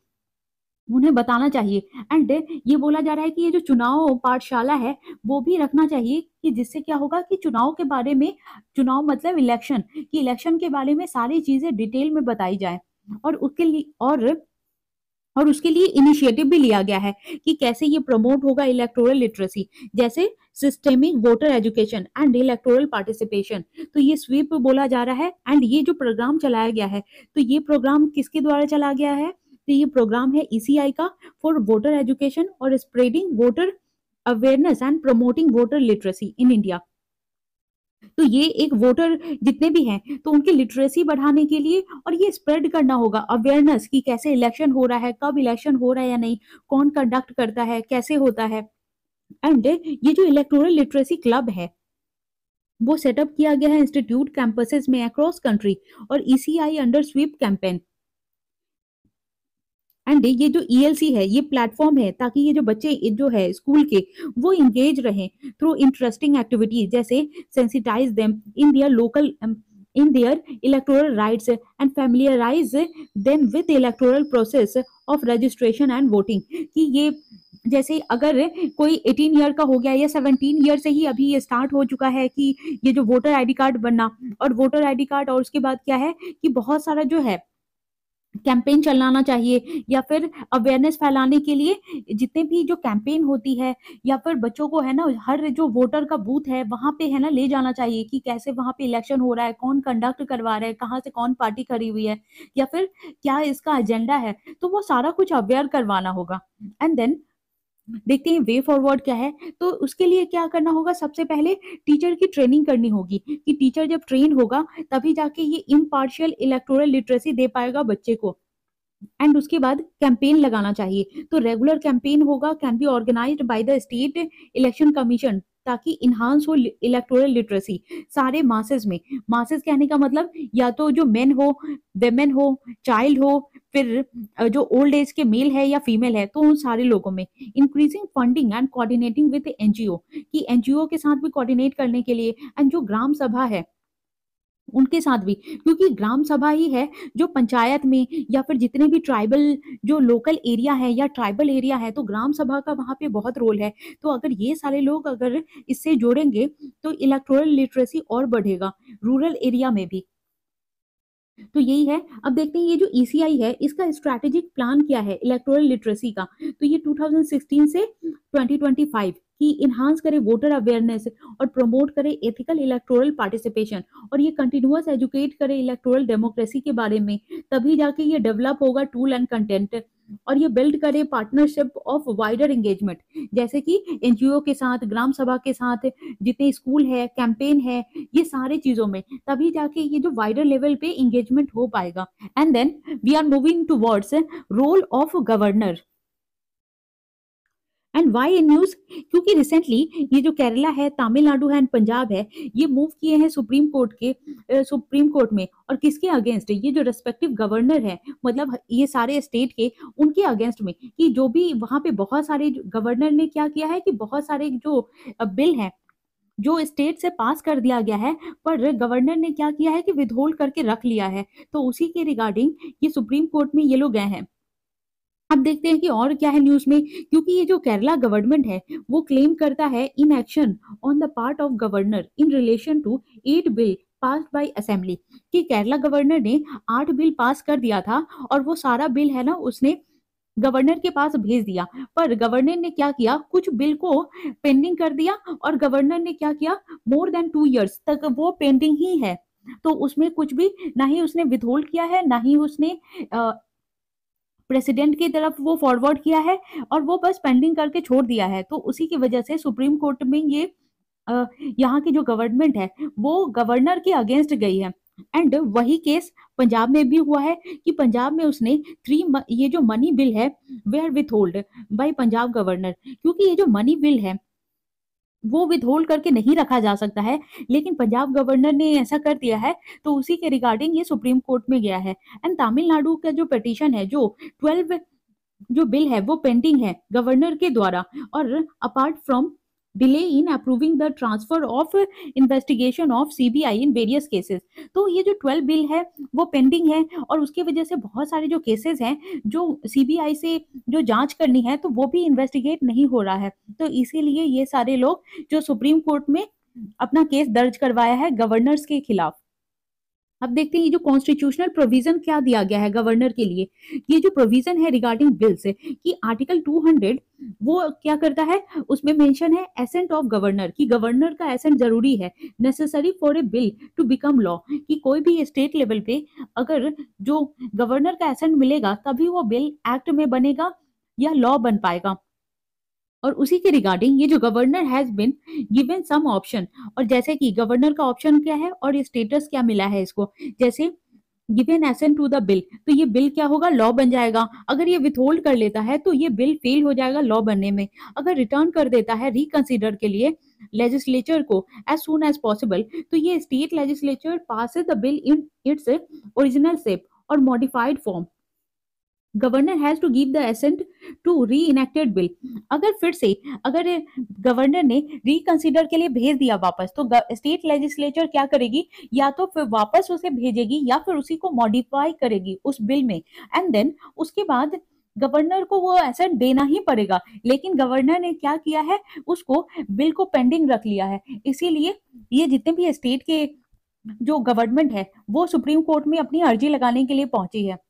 उन्हें बताना चाहिए। एंड ये बोला जा रहा है कि ये जो चुनाव पाठशाला है वो भी रखना चाहिए, कि जिससे क्या होगा कि चुनाव के बारे में, चुनाव मतलब इलेक्शन, कि इलेक्शन के बारे में सारी चीजें डिटेल में बताई जाए। और उसके लिए और उसके लिए इनिशिएटिव भी लिया गया है कि कैसे ये प्रमोट होगा इलेक्टोरल लिटरेसी, जैसे systemic voter education and electoral participation, तो ये स्वीप बोला जा रहा है। एंड ये जो प्रोग्राम चलाया गया है, तो ये प्रोग्राम किसके द्वारा चला गया है, तो ये प्रोग्राम है ईसीआई का, फॉर वोटर एजुकेशन और spreading voter awareness and promoting voter literacy in India. तो ये एक वोटर जितने भी हैं तो उनकी लिटरेसी बढ़ाने के लिए, और ये स्प्रेड करना होगा अवेयरनेस, कि कैसे इलेक्शन हो रहा है, कब इलेक्शन हो रहा है या नहीं, कौन कंडक्ट करता है, कैसे होता है। एंड ये जो इलेक्टोरल लिटरेसी क्लब है वो सेटअप किया गया है इंस्टीट्यूट कैंपसेस में अक्रॉस कंट्री, और ECI under SVEEP campaign. And ये जो ईएलसी है ये प्लेटफॉर्म है ताकि ये जो बच्चे जो है स्कूल के वो इंगेज रहे थ्रू इंटरेस्टिंग एक्टिविटीज, जैसे sensitize them in their local, in their electoral rights and familiarize them with electoral process of registration and voting, कि ये जैसे अगर कोई 18 ईयर का हो गया या 17 ईयर से ही अभी ये स्टार्ट हो चुका है कि ये जो वोटर आईडी कार्ड बनना, और वोटर आईडी कार्ड, और उसके बाद क्या है कि बहुत सारा जो है कैंपेन चलाना चाहिए, या फिर अवेयरनेस फैलाने के लिए जितने भी जो कैंपेन होती है, या फिर बच्चों को है ना हर जो वोटर का बूथ है वहां पे है ना ले जाना चाहिए, कि कैसे वहां पे इलेक्शन हो रहा है, कौन कंडक्ट करवा रहा है, कहाँ से कौन पार्टी खड़ी हुई है, या फिर क्या इसका एजेंडा है, तो वो सारा कुछ अवेयर करवाना होगा। एंड देन देखते हैं वे फॉरवर्ड क्या है। तो उसके लिए क्या करना होगा, सबसे पहले टीचर की ट्रेनिंग करनी होगी, कि टीचर जब ट्रेन होगा तभी जाके ये इम्पार्शियल इलेक्टोरल लिटरेसी दे पाएगा बच्चे को। एंड उसके बाद कैंपेन लगाना चाहिए, तो रेगुलर कैंपेन होगा, can be organised by the state election commission, ताकि इन्हांस हो इलेक्टोरल लिटरेसी सारे मासेस में। मासेस कहने का मतलब या तो जो मेन हो, वेमेन हो, चाइल्ड हो, फिर जो ओल्ड एज के मेल है या फीमेल है, तो उन सारे लोगों में। Increasing funding and coordinating with NGO, कि एनजीओ के साथ भी कोऑर्डिनेट करने के लिए, एंड जो ग्राम सभा है उनके साथ भी, क्योंकि ग्राम सभा ही है जो पंचायत में, या फिर जितने भी ट्राइबल जो लोकल एरिया है या ट्राइबल एरिया है, तो ग्राम सभा का वहां पे बहुत रोल है। तो अगर ये सारे लोग अगर इससे जोड़ेंगे तो इलेक्टोरल लिटरेसी और बढ़ेगा रूरल एरिया में भी। तो यही है। अब देखते हैं ये जो ईसीआई है इसका स्ट्रैटेजिक प्लान क्या है इलेक्टोरल लिटरेसी का। तो ये 2016 से 2025 की इन्हांस करे वोटर अवेयरनेस और प्रमोट करे एथिकल इलेक्टोरल पार्टिसिपेशन, और ये कंटिन्यूअस एजुकेट करे इलेक्टोरल डेमोक्रेसी के बारे में, तभी जाके ये डेवलप होगा टूल एंड कंटेंट। और ये बिल्ड करे पार्टनरशिप ऑफ वाइडर एंगेजमेंट, जैसे कि एनजीओ के साथ, ग्राम सभा के साथ, जितने स्कूल है, कैंपेन है, ये सारे चीजों में, तभी जाके ये जो वाइडर लेवल पे एंगेजमेंट हो पाएगा। And then we are moving towards role of governor and why in news, क्योंकि रिसेंटली ये जो केरला है, तमिलनाडु है एंड पंजाब है, ये मूव किए हैं सुप्रीम कोर्ट के सुप्रीम कोर्ट में, और किसके अगेंस्ट, ये जो रेस्पेक्टिव गवर्नर है, मतलब ये सारे स्टेट के, उनके अगेंस्ट में, कि जो भी वहां पे बहुत सारे गवर्नर ने क्या किया है कि बहुत सारे जो बिल है जो स्टेट से पास कर दिया गया है, पर गवर्नर ने क्या किया है कि विथहोल्ड करके रख लिया है। तो उसी के रिगार्डिंग ये सुप्रीम कोर्ट में ये लोग गए हैं। अब देखते हैं कि और क्या है न्यूज में, क्योंकि ये जो केरला गवर्नमेंट है वो क्लेम करता है inaction on the part of governor in relation to 8 bill pass by assembly, कि केरला गवर्नर ने 8 बिल पास कर दिया था, और वो सारा बिल है ना उसने गवर्नर के पास भेज दिया, पर गवर्नर ने क्या किया, कुछ बिल को पेंडिंग कर दिया, और गवर्नर ने क्या किया, मोर देन 2 इयर्स तक वो पेंडिंग ही है। तो उसमें कुछ भी ना ही उसने विथहोल्ड किया है, ना ही उसने प्रेसिडेंट की तरफ वो फॉरवर्ड किया है, और वो बस पेंडिंग करके छोड़ दिया है। तो उसी की वजह से सुप्रीम कोर्ट में ये यहाँ की जो गवर्नमेंट है वो गवर्नर के अगेंस्ट गई है। एंड वही केस पंजाब में भी हुआ है, कि पंजाब में उसने ये जो मनी बिल है were withhold by Punjab governor, क्योंकि ये जो मनी बिल है वो विथहोल्ड करके नहीं रखा जा सकता है, लेकिन पंजाब गवर्नर ने ऐसा कर दिया है, तो उसी के रिगार्डिंग ये सुप्रीम कोर्ट में गया है। एंड तमिलनाडु का जो पिटीशन है, जो 12 जो बिल है वो पेंडिंग है गवर्नर के द्वारा, और apart from delay in approving the transfer of investigation of CBI in various cases. तो ये जो 12 बिल है वो पेंडिंग है, और उसके वजह से बहुत सारे जो केसेस हैं जो सीबीआई से जो जांच करनी है तो वो भी इन्वेस्टिगेट नहीं हो रहा है। तो इसीलिए ये सारे लोग जो सुप्रीम कोर्ट में अपना केस दर्ज करवाया है गवर्नर्स के खिलाफ। अब देखते हैं ये जो कॉन्स्टिट्यूशनल प्रोविजन क्या दिया गया है गवर्नर के लिए। ये जो प्रोविजन है रिगार्डिंग बिल्स कि आर्टिकल 200 वो क्या करता है, उसमें मेंशन है एसेंट ऑफ गवर्नर, कि गवर्नर का एसेंट जरूरी है, necessary for a bill to become law, कि कोई भी स्टेट लेवल पे अगर जो गवर्नर का एसेंट मिलेगा तभी वो बिल एक्ट में बनेगा या लॉ बन पाएगा। और उसी के रिगार्डिंग ये जो governor has been given some option, और जैसे कि गवर्नर का ऑप्शन क्या है और ये स्टेटस क्या मिला है इसको, जैसे given assent to the bill, तो ये बिल क्या होगा, लॉ बन जाएगा। अगर ये विथहोल्ड कर लेता है तो ये बिल फेल हो जाएगा लॉ बनने में। अगर रिटर्न कर देता है रिकंसिडर के लिए लेजिस्लेचर को एज सून एज पॉसिबल, तो ये state legislature passes the bill in its original shape और modified form. Governor has to give the assent to reenacted bill. अगर फिर से अगर गवर्नर ने रिकंसिडर के लिए भेज दिया वापस, तो स्टेट लेजिस्लेचर क्या करेगी, या तो फिर वापस उसे भेजेगी या फिर उसी को मॉडिफाई करेगी उस बिल में, एंड देन उसके बाद गवर्नर को वो एसेंट देना ही पड़ेगा। लेकिन गवर्नर ने क्या किया है, उसको बिल को पेंडिंग रख लिया है। इसीलिए ये जितने भी स्टेट के जो गवर्नमेंट है वो सुप्रीम कोर्ट में अपनी अर्जी लगाने के लिए पहुंची है।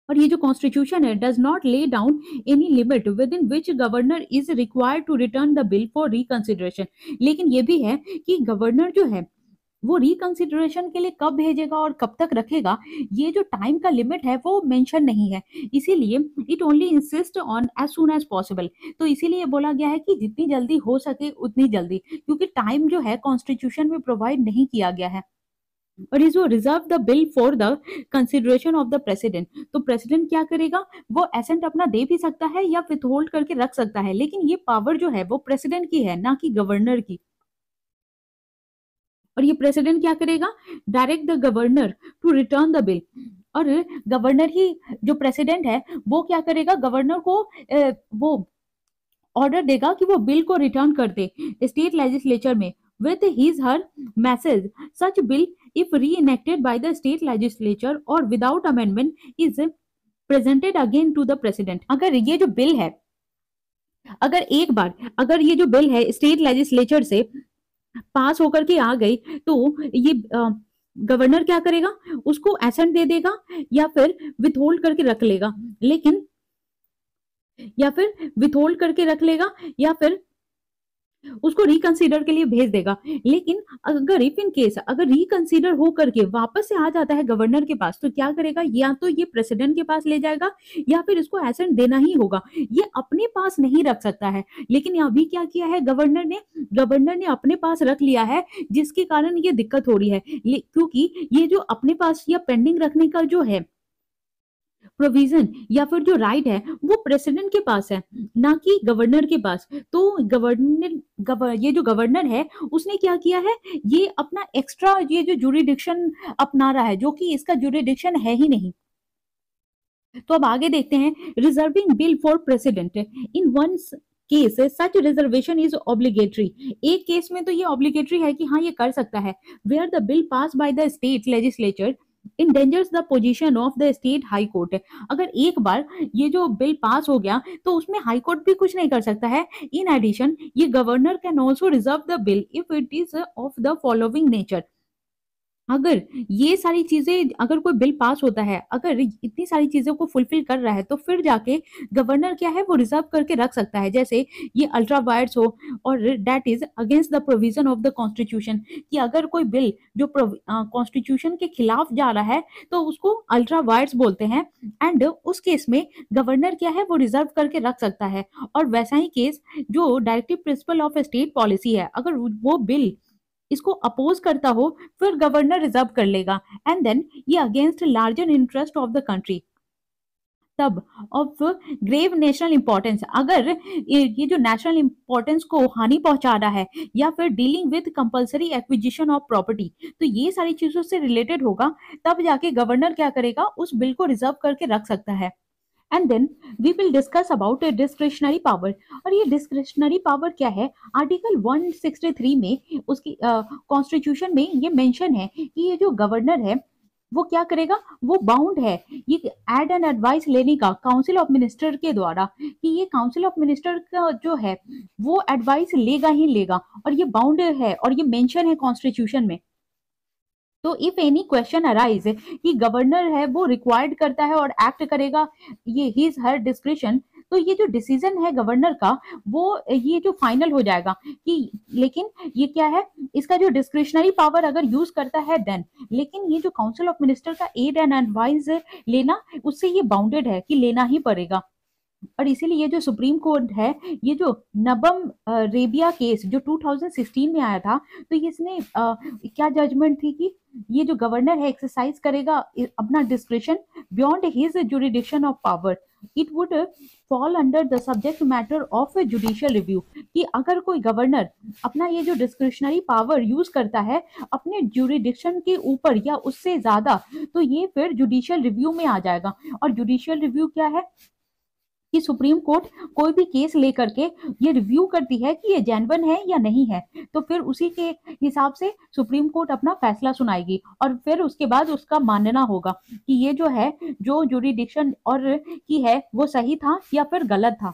और ये जो कॉन्स्टिट्यूशन है does not lay down any limit within which governor is required to return the bill for reconsideration. लेकिन ये भी है कि गवर्नर जो है वो रिकंसिडरेशन के लिए कब भेजेगा और कब तक रखेगा, ये जो टाइम का लिमिट है वो मेंशन नहीं है। इसीलिए it only insist on as soon as possible. तो इसीलिए बोला गया है कि जितनी जल्दी हो सके उतनी जल्दी, क्योंकि टाइम जो है कॉन्स्टिट्यूशन में प्रोवाइड नहीं किया गया है। और इज वो reserve the bill for the consideration of the president. तो प्रेसिडेंट क्या करेगा, वो एसेंट अपना दे भी सकता है या विथहोल्ड करके रख सकता है, लेकिन ये पावर जो है वो प्रेसिडेंट की है, ना कि गवर्नर की। और ये प्रेसिडेंट क्या करेगा, direct the governor to return the bill. और गवर्नर ही जो प्रेसिडेंट है वो क्या करेगा, गवर्नर को वो ऑर्डर देगा कि वो बिल को रिटर्न कर दे स्टेट लेजिस्लेचर में with his her message। such bill if re-enacted by the state legislature or without amendment is presented again to the president। अगर ये जो बिल है, अगर एक बार अगर ये जो बिल है स्टेट लेजिस्लेचर से पास होकर के आ गई, तो ये गवर्नर क्या करेगा, उसको एसेंट दे देगा या फिर विथहोल्ड करके रख लेगा, लेकिन या फिर विथहोल्ड करके रख लेगा या फिर उसको रिकंसीडर के लिए भेज देगा। लेकिन अगर इफ इन केस अगर रिकंसीडर हो करके वापस से आ जाता है गवर्नर के पास, तो क्या करेगा, या तो ये प्रेसिडेंट के पास ले जाएगा या फिर इसको एसेंट देना ही होगा। ये अपने पास नहीं रख सकता है, लेकिन अभी क्या किया है गवर्नर ने अपने पास रख लिया है, जिसके कारण ये दिक्कत हो रही है। क्योंकि ये जो अपने पास या पेंडिंग रखने का जो है प्रोविजन या फिर जो राइट है वो प्रेसिडेंट के पास है, ना कि गवर्नर के पास। तो ये जो गवर्नर है उसने क्या किया है, ये अपना एक्स्ट्रा ये जो जुरिडिक्शन अपना रहा है, जो कि इसका जुरिडिक्शन है ही नहीं। तो अब आगे देखते हैं, reserving bill for president in one case such reservation is obligatory. एक केस में तो ये ऑब्लिगेटरी है कि हाँ ये कर सकता है, where the bill pass by the state legislature endangers the position of the state high court. अगर एक बार ये जो बिल पास हो गया तो उसमें हाई कोर्ट भी कुछ नहीं कर सकता है। इन एडिशन ये governor can also reserve the bill if it is of the following nature. अगर ये सारी चीजें, अगर कोई बिल पास होता है, अगर इतनी सारी चीजों को फुलफिल कर रहा है, तो फिर जाके गवर्नर क्या है वो रिजर्व करके रख सकता है। जैसे ये अल्ट्रा वायर्स हो और that is against the provision of the constitution, कि अगर कोई बिल जो कॉन्स्टिट्यूशन के खिलाफ जा रहा है तो उसको अल्ट्रा वायर्स बोलते हैं, एंड उस केस में गवर्नर क्या है वो रिजर्व करके रख सकता है। और वैसा ही केस जो directive principle of state policy है, अगर वो बिल इसको अपोज करता हो, फिर गवर्नर रिजर्व कर लेगा, एंड देन ये against larger interest of the country तब ऑफ ग्रेव नेशनल इंपॉर्टेंस, अगर ये जो नेशनल इंपॉर्टेंस को हानि पहुंचा रहा है, या फिर dealing with compulsory acquisition of property, तो ये सारी चीजों से रिलेटेड होगा, तब जाके गवर्नर क्या करेगा, उस बिल को रिजर्व करके रख सकता है। And then we will discuss about a discretionary power. और ये डिस्क्रिशनरी पावर क्या है, आर्टिकल 163 में उसकी कॉन्स्टिट्यूशन में ये मेंशन है कि ये जो गवर्नर है वो क्या करेगा, वो बाउंड है ये एड एंड एडवाइस लेने का काउंसिल ऑफ मिनिस्टर के द्वारा, कि ये काउंसिल ऑफ मिनिस्टर का जो है वो एडवाइस लेगा ही लेगा, और ये बाउंड है और ये मेंशन है कॉन्स्टिट्यूशन में। तो इफ एनी क्वेश्चन अराइज कि गवर्नर है वो रिक्वायर्ड करता है और एक्ट करेगा ये हिज हर डिस्क्रिशन, तो ये जो डिसीजन है गवर्नर का वो ये जो फाइनल हो जाएगा कि, लेकिन ये क्या है, इसका जो डिस्क्रिशनरी पावर अगर यूज करता है देन, लेकिन ये जो काउंसिल ऑफ मिनिस्टर का एड एंड एडवाइस लेना, उससे ये बाउंडेड है कि लेना ही पड़ेगा। और इसीलिए ये जो सुप्रीम कोर्ट है, ये जो नबम रेबिया केस जो 2016 में आया था, तो इसने क्या जजमेंट थी कि ये जो गवर्नर है एक्सरसाइज करेगा अपना discretion beyond his jurisdiction of power, it would fall under the subject matter of judicial review, कि अगर कोई गवर्नर अपना ये जो डिस्क्रिशनरी पावर यूज करता है अपने जुरिडिक्शन के ऊपर या उससे ज्यादा, तो ये फिर जुडिशियल रिव्यू में आ जाएगा। और जुडिशियल रिव्यू क्या है कि सुप्रीम कोर्ट कोई भी केस लेकर के ये रिव्यू करती है कि ये जेन्युइन है या नहीं है, तो फिर उसी के हिसाब से सुप्रीम कोर्ट अपना फैसला सुनाएगी, और फिर उसके बाद उसका मानना होगा कि ये जो है जो जुरिडिक्शन और की है वो सही था या फिर गलत था।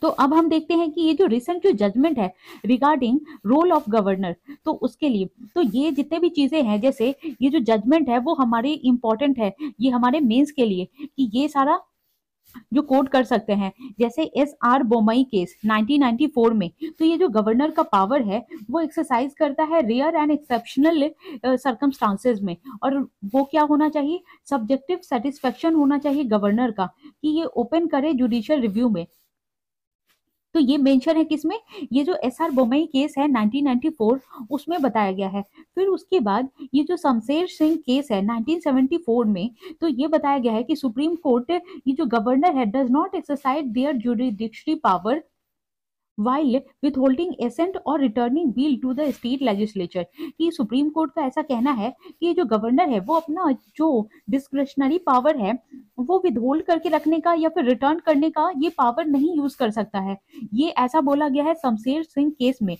तो अब हम देखते हैं कि ये जो रिसेंट जो जजमेंट है रिगार्डिंग रोल ऑफ गवर्नर, तो उसके लिए तो ये जितने भी चीजें हैं, जैसे ये जो जजमेंट है वो हमारे इंपॉर्टेंट है, ये हमारे मेंस के लिए, कि ये सारा जो कोट कर सकते हैं। जैसे SR बोमई केस 1994 में, तो ये जो गवर्नर का पावर है वो एक्सरसाइज करता है रेयर एंड एक्सेप्शनल सर्कमस्टांसेस में, और वो क्या होना चाहिए, सब्जेक्टिव सेटिस्फेक्शन होना चाहिए गवर्नर का कि ये ओपन करे जुडिशियल रिव्यू में। तो ये मेंशन है किसमें, ये जो SR बोमई केस है 1994 उसमें बताया गया है। फिर उसके बाद ये जो शमशेर सिंह केस है 1974 में, तो ये बताया गया है कि सुप्रीम कोर्ट ये जो गवर्नर है does not exercise their jurisdictionary power while withholding assent और returning bill to the state legislature, कि सुप्रीम कोर्ट का ऐसा कहना है कि जो गवर्नर है वो अपना जो डिस्क्रिशनरी पावर है वो विथहोल्ड करके रखने का या फिर रिटर्न करने का ये पावर नहीं यूज कर सकता है। ये ऐसा बोला गया है शमशेर सिंह केस में।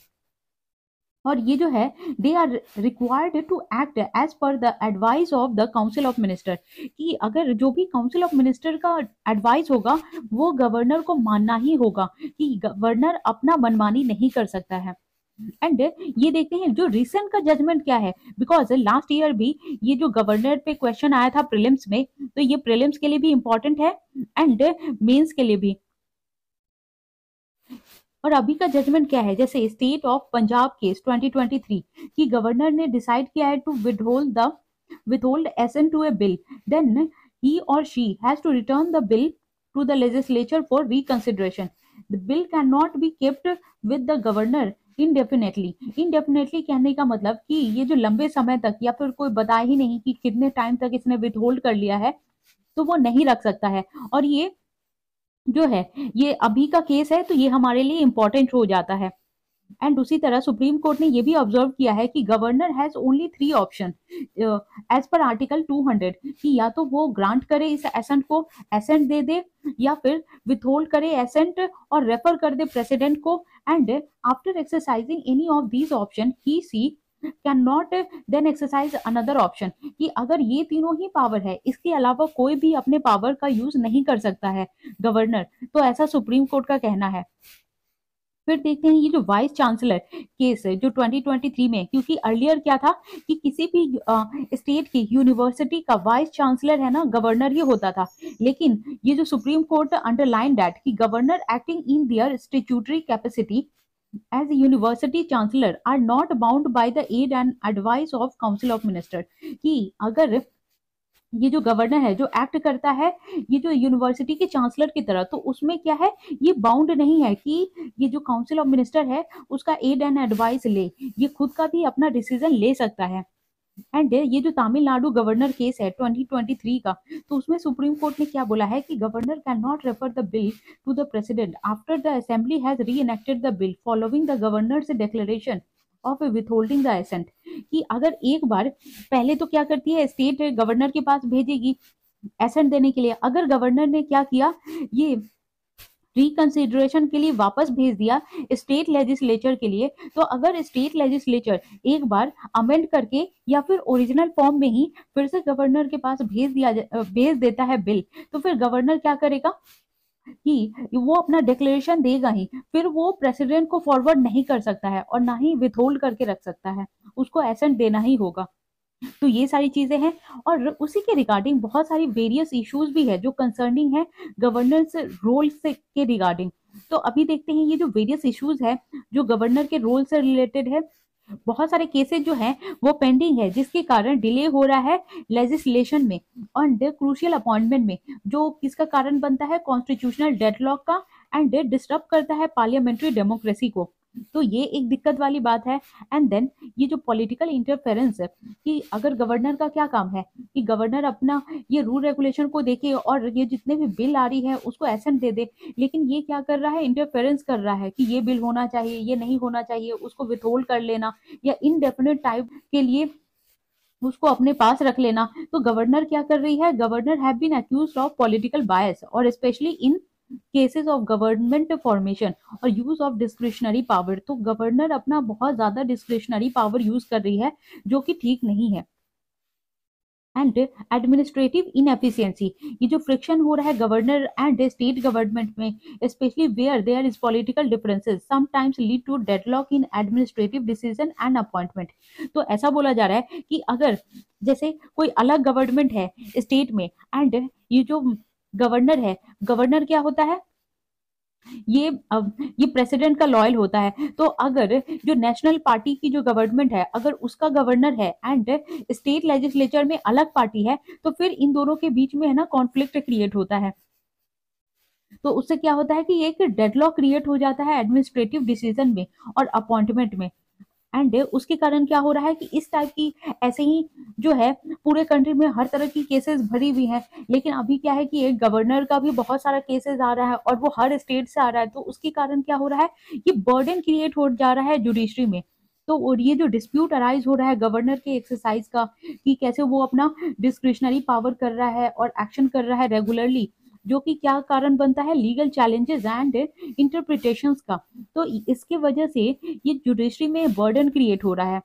और ये जो है they are required to act as per the advice of the council of minister, कि अगर जो भी काउंसिल ऑफ मिनिस्टर का एडवाइस होगा वो गवर्नर को मानना ही होगा, कि गवर्नर अपना मनमानी नहीं कर सकता है। एंड ये देखते हैं जो रिसेंट का जजमेंट क्या है, बिकॉज लास्ट ईयर भी ये जो गवर्नर पे क्वेश्चन आया था प्रीलिम्स में, तो ये प्रीलिम्स के लिए भी इंपॉर्टेंट है एंड मेंस के लिए भी। और अभी का जजमेंट क्या है, जैसे स्टेट ऑफ पंजाब केस 2023 की गवर्नर ने डिसाइड किया है to withhold assent to a bill, then he or she has to return the bill to the legislature for reconsideration. The bill cannot be kept with the governor indefinitely. Indefinitely कहने का मतलब कि ये जो लंबे समय तक या फिर कोई बता ही नहीं कि कितने टाइम तक इसने विथहोल्ड कर लिया है, तो वो नहीं रख सकता है। और ये जो है ये अभी का केस है, तो ये हमारे लिए इंपॉर्टेंट हो जाता है। एंड उसी तरह सुप्रीम कोर्ट ने ये भी ऑब्जर्व किया है कि governor has only 3 option as per article 200 कि या तो वो ग्रांट करे इस एसेंट को, एसेंट दे दे, या फिर विथहोल्ड करे एसेंट और रेफर कर दे प्रेसिडेंट को। And after exercising any of these option he she can not then exercise another option, कि अगर ये तीनों ही पावर है, इसके अलावा कोई भी अपने पावर का यूज नहीं कर सकता है गवर्नर। तो ऐसा सुप्रीम कोर्ट का कहना है। फिर देखते हैं ये जो वाइस चांसलर केस है जो 2023 में, क्योंकि अर्लियर क्या था कि किसी भी स्टेट की यूनिवर्सिटी का वाइस चांसलर है ना गवर्नर ही होता था, लेकिन ये जो सुप्रीम कोर्ट अंडरलाइन दैट कि governor acting in their statutory capacity as a university chancellor are not bound by the aid and advice of council of minister, कि अगर ये जो गवर्नर है जो एक्ट करता है ये जो यूनिवर्सिटी के चांसलर की तरह, तो उसमें क्या है, ये बाउंड नहीं है कि ये जो काउंसिल ऑफ मिनिस्टर है उसका एड एंड एडवाइस ले, ये खुद का भी अपना डिसीजन ले सकता है। एंड ये जो तमिलनाडु गवर्नर केस है 2023 का, तो उसमें सुप्रीम कोर्ट ने क्या बोला है कि governor can not refer the bill to the president after the assembly has reenacted the bill following the governor's declaration of withholding the assent, कि अगर एक बार पहले तो क्या करती है स्टेट गवर्नर के पास भेजेगी एसेंट देने के लिए, अगर गवर्नर ने क्या किया ये रिकंसिडरेशन के लिए वापस भेज दिया स्टेट लेजिस्लेचर के लिए, तो अगर स्टेट लेजिस्लेचर एक बार अमेंड करके या फिर ओरिजिनल फॉर्म में ही फिर से गवर्नर के पास भेज देता है बिल, तो फिर गवर्नर क्या करेगा कि वो अपना डिक्लेरेशन देगा ही, फिर वो प्रेसिडेंट को फॉरवर्ड नहीं कर सकता है और ना ही विथहोल्ड करके रख सकता है, उसको एसेंट देना ही होगा। तो ये सारी चीजें हैं, और उसी के रिगार्डिंग बहुत सारी वेरियस इश्यूज भी है जो कंसर्निंग है गवर्नेंस रोल से के रिगार्डिंग। तो अभी देखते हैं ये जो वेरियस इश्यूज है जो गवर्नर के रोल से रिलेटेड है। बहुत सारे केसेस जो हैं वो पेंडिंग है जिसके कारण डिले हो रहा है लेजिस्लेशन में और क्रूशियल अपॉइंटमेंट में, जो किसका कारण बनता है कॉन्स्टिट्यूशनल डेडलॉक का, एंड डिस्टर्ब करता है पार्लियामेंट्री डेमोक्रेसी को। तो ये एक दिक्कत वाली बात है। एंड देन ये जो पॉलिटिकल इंटरफेरेंस है कि अगर गवर्नर का क्या काम है कि गवर्नर अपना ये रूल रेगुलेशन को देखे और ये जितने भी बिल आ रही है उसको एसेंट दे दे, लेकिन ये क्या कर रहा है इंटरफेरेंस कर रहा है कि ये बिल होना चाहिए, ये नहीं होना चाहिए, उसको विथहोल्ड कर लेना या इनडेफिनेट टाइम के लिए उसको अपने पास रख लेना। तो गवर्नर क्या कर रही है, governor have been accused of political bias और specially in cases of government formation और यूज ऑफ डिस्क्रिशनरी पावर। तो गवर्नर अपना बहुत ज्यादा डिस्क्रिशनरी पावर यूज कर रही है जो कि ठीक नहीं है। एंड एडमिनिस्ट्रेटिव इनएफिशिएंसी, ये जो फ्रिक्शन हो रहा है गवर्नर एंड स्टेट गवर्नमेंट में, specially where there is political differences sometimes lead to deadlock in administrative decision and appointment. तो ऐसा बोला जा रहा है कि अगर जैसे कोई अलग गवर्नमेंट है स्टेट में एंड ये जो गवर्नर है, गवर्नर क्या होता है ये प्रेसिडेंट का लॉयल होता है। तो अगर जो नेशनल पार्टी की जो गवर्नमेंट है अगर उसका गवर्नर है एंड स्टेट लेजिस्लेचर में अलग पार्टी है, तो फिर इन दोनों के बीच में है ना कॉन्फ्लिक्ट क्रिएट होता है। तो उससे क्या होता है कि एक डेडलॉक क्रिएट हो जाता है एडमिनिस्ट्रेटिव डिसीजन में और अपॉइंटमेंट में। एंड उसके कारण क्या हो रहा है कि इस टाइप की ऐसे ही जो है पूरे कंट्री में हर तरह की केसेस भरी हुई हैं, लेकिन अभी क्या है कि एक गवर्नर का भी बहुत सारा केसेस आ रहा है और वो हर स्टेट से आ रहा है, तो उसके कारण क्या हो रहा है ये बर्डन क्रिएट हो जा रहा है जुडिशरी में। तो और ये जो डिस्प्यूट अराइज हो रहा है गवर्नर के एक्सरसाइज का कि कैसे वो अपना डिस्क्रिशनरी पावर कर रहा है और एक्शन कर रहा है रेगुलरली, जो कि क्या कारण बनता है लीगल चैलेंजेस एंड इंटरप्रिटेशंस का। तो इसके वजह से ये जुडिशरी में बर्डन क्रिएट हो रहा है।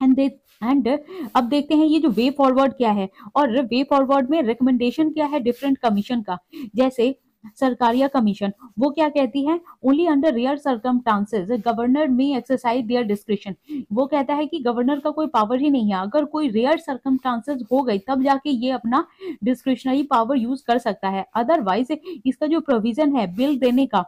एंड अब देखते हैं ये जो वे फॉरवर्ड क्या है, और वे फॉरवर्ड में रिकमेंडेशन क्या है डिफरेंट कमीशन का। जैसे सरकारिया कमीशन वो क्या कहती है, only under rare circumstances governor may exercise their description. वो कहता है कि गवर्नर का कोई पावर ही नहीं है, अगर कोई रेयर सर्कमस्टांसेस हो गई तब जाके ये अपना डिस्क्रिशनरी पावर यूज कर सकता है। अदरवाइज इसका जो प्रोविजन है बिल देने का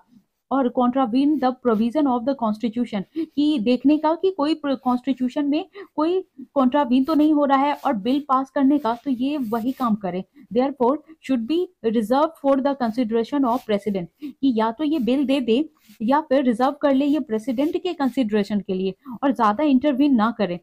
और contravene the provision of the constitution, कि देखने का कि कोई कॉन्स्टिट्यूशन में कोई कॉन्ट्रावीन तो नहीं हो रहा है, और बिल पास करने का, तो ये वही काम करे। Therefore should be reserve for the consideration of president, कि या तो ये बिल दे दे या फिर रिजर्व कर ले ये प्रेसिडेंट के कंसिडरेशन के लिए, और ज्यादा इंटरवीन ना करे।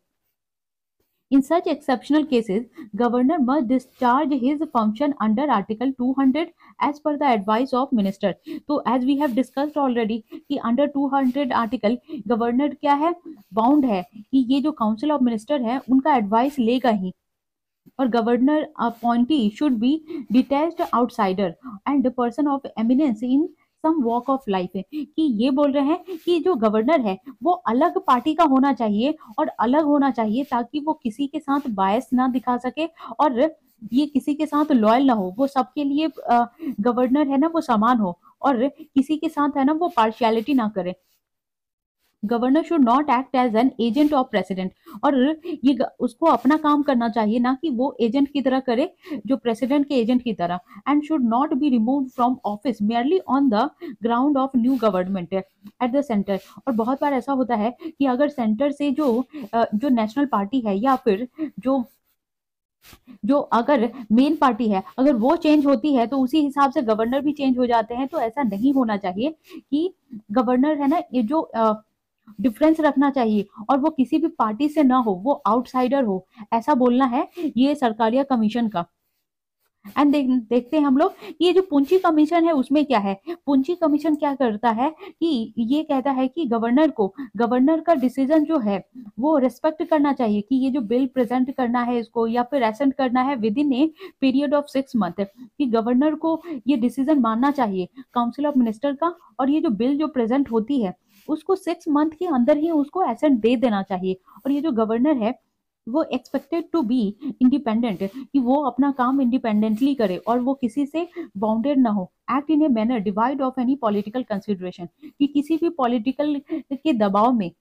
In such exceptional cases, governor must discharge his function under Article 200 as per the advice of minister. तो as we have discussed already कि under 200 article गवर्नर क्या है, बाउंड है कि ये जो काउंसिल ऑफ मिनिस्टर है उनका एडवाइस लेगा ही, और governor appointee should be detached outsider and person of eminence in some walk of life, कि ये बोल रहे हैं कि जो गवर्नर है वो अलग पार्टी का होना चाहिए और अलग होना चाहिए, ताकि वो किसी के साथ बायस ना दिखा सके और ये किसी के साथ लॉयल ना हो, वो सबके लिए गवर्नर है ना वो समान हो, और किसी के साथ है ना वो पार्शियलिटी ना करे। Governor should not act as an agent of president, और ये उसको अपना काम करना चाहिए, ना कि वो एजेंट की तरह करे जो प्रेसिडेंट के एजेंट की तरह। And should not be removed from office merely on the ground of new government at the centre. और बहुत बार ऐसा होता है कि अगर सेंटर से जो नेशनल पार्टी है या फिर जो जो अगर मेन पार्टी है, अगर वो चेंज होती है तो उसी हिसाब से गवर्नर भी चेंज हो जाते हैं। तो ऐसा नहीं होना चाहिए कि गवर्नर है ना ये जो डिफरेंस रखना चाहिए, और वो किसी भी पार्टी से ना हो, वो आउटसाइडर हो, ऐसा बोलना है ये सरकारिया कमीशन का। एंड देखते हैं हम लोग ये जो पुंची कमीशन है उसमें क्या है। पुंची कमीशन क्या करता है कि ये कहता है कि गवर्नर का डिसीजन जो है वो रिस्पेक्ट करना चाहिए, कि ये जो बिल प्रेजेंट करना है इसको या फिर एसेंट करना है with in a period of 6 month, कि गवर्नर को ये डिसीजन मानना चाहिए काउंसिल ऑफ मिनिस्टर का, और ये जो बिल जो प्रेजेंट होती है उसको 6 मंथ के अंदर ही उसको एसेंट दे देना चाहिए। और ये जो गवर्नर है वो एक्सपेक्टेड टू बी इंडिपेंडेंट, कि वो अपना काम इंडिपेंडेंटली करे और वो किसी से बाउंडेड ना हो। Act in a manner divide of any political consideration, कि किसी भी पॉलिटिकल के दबाव में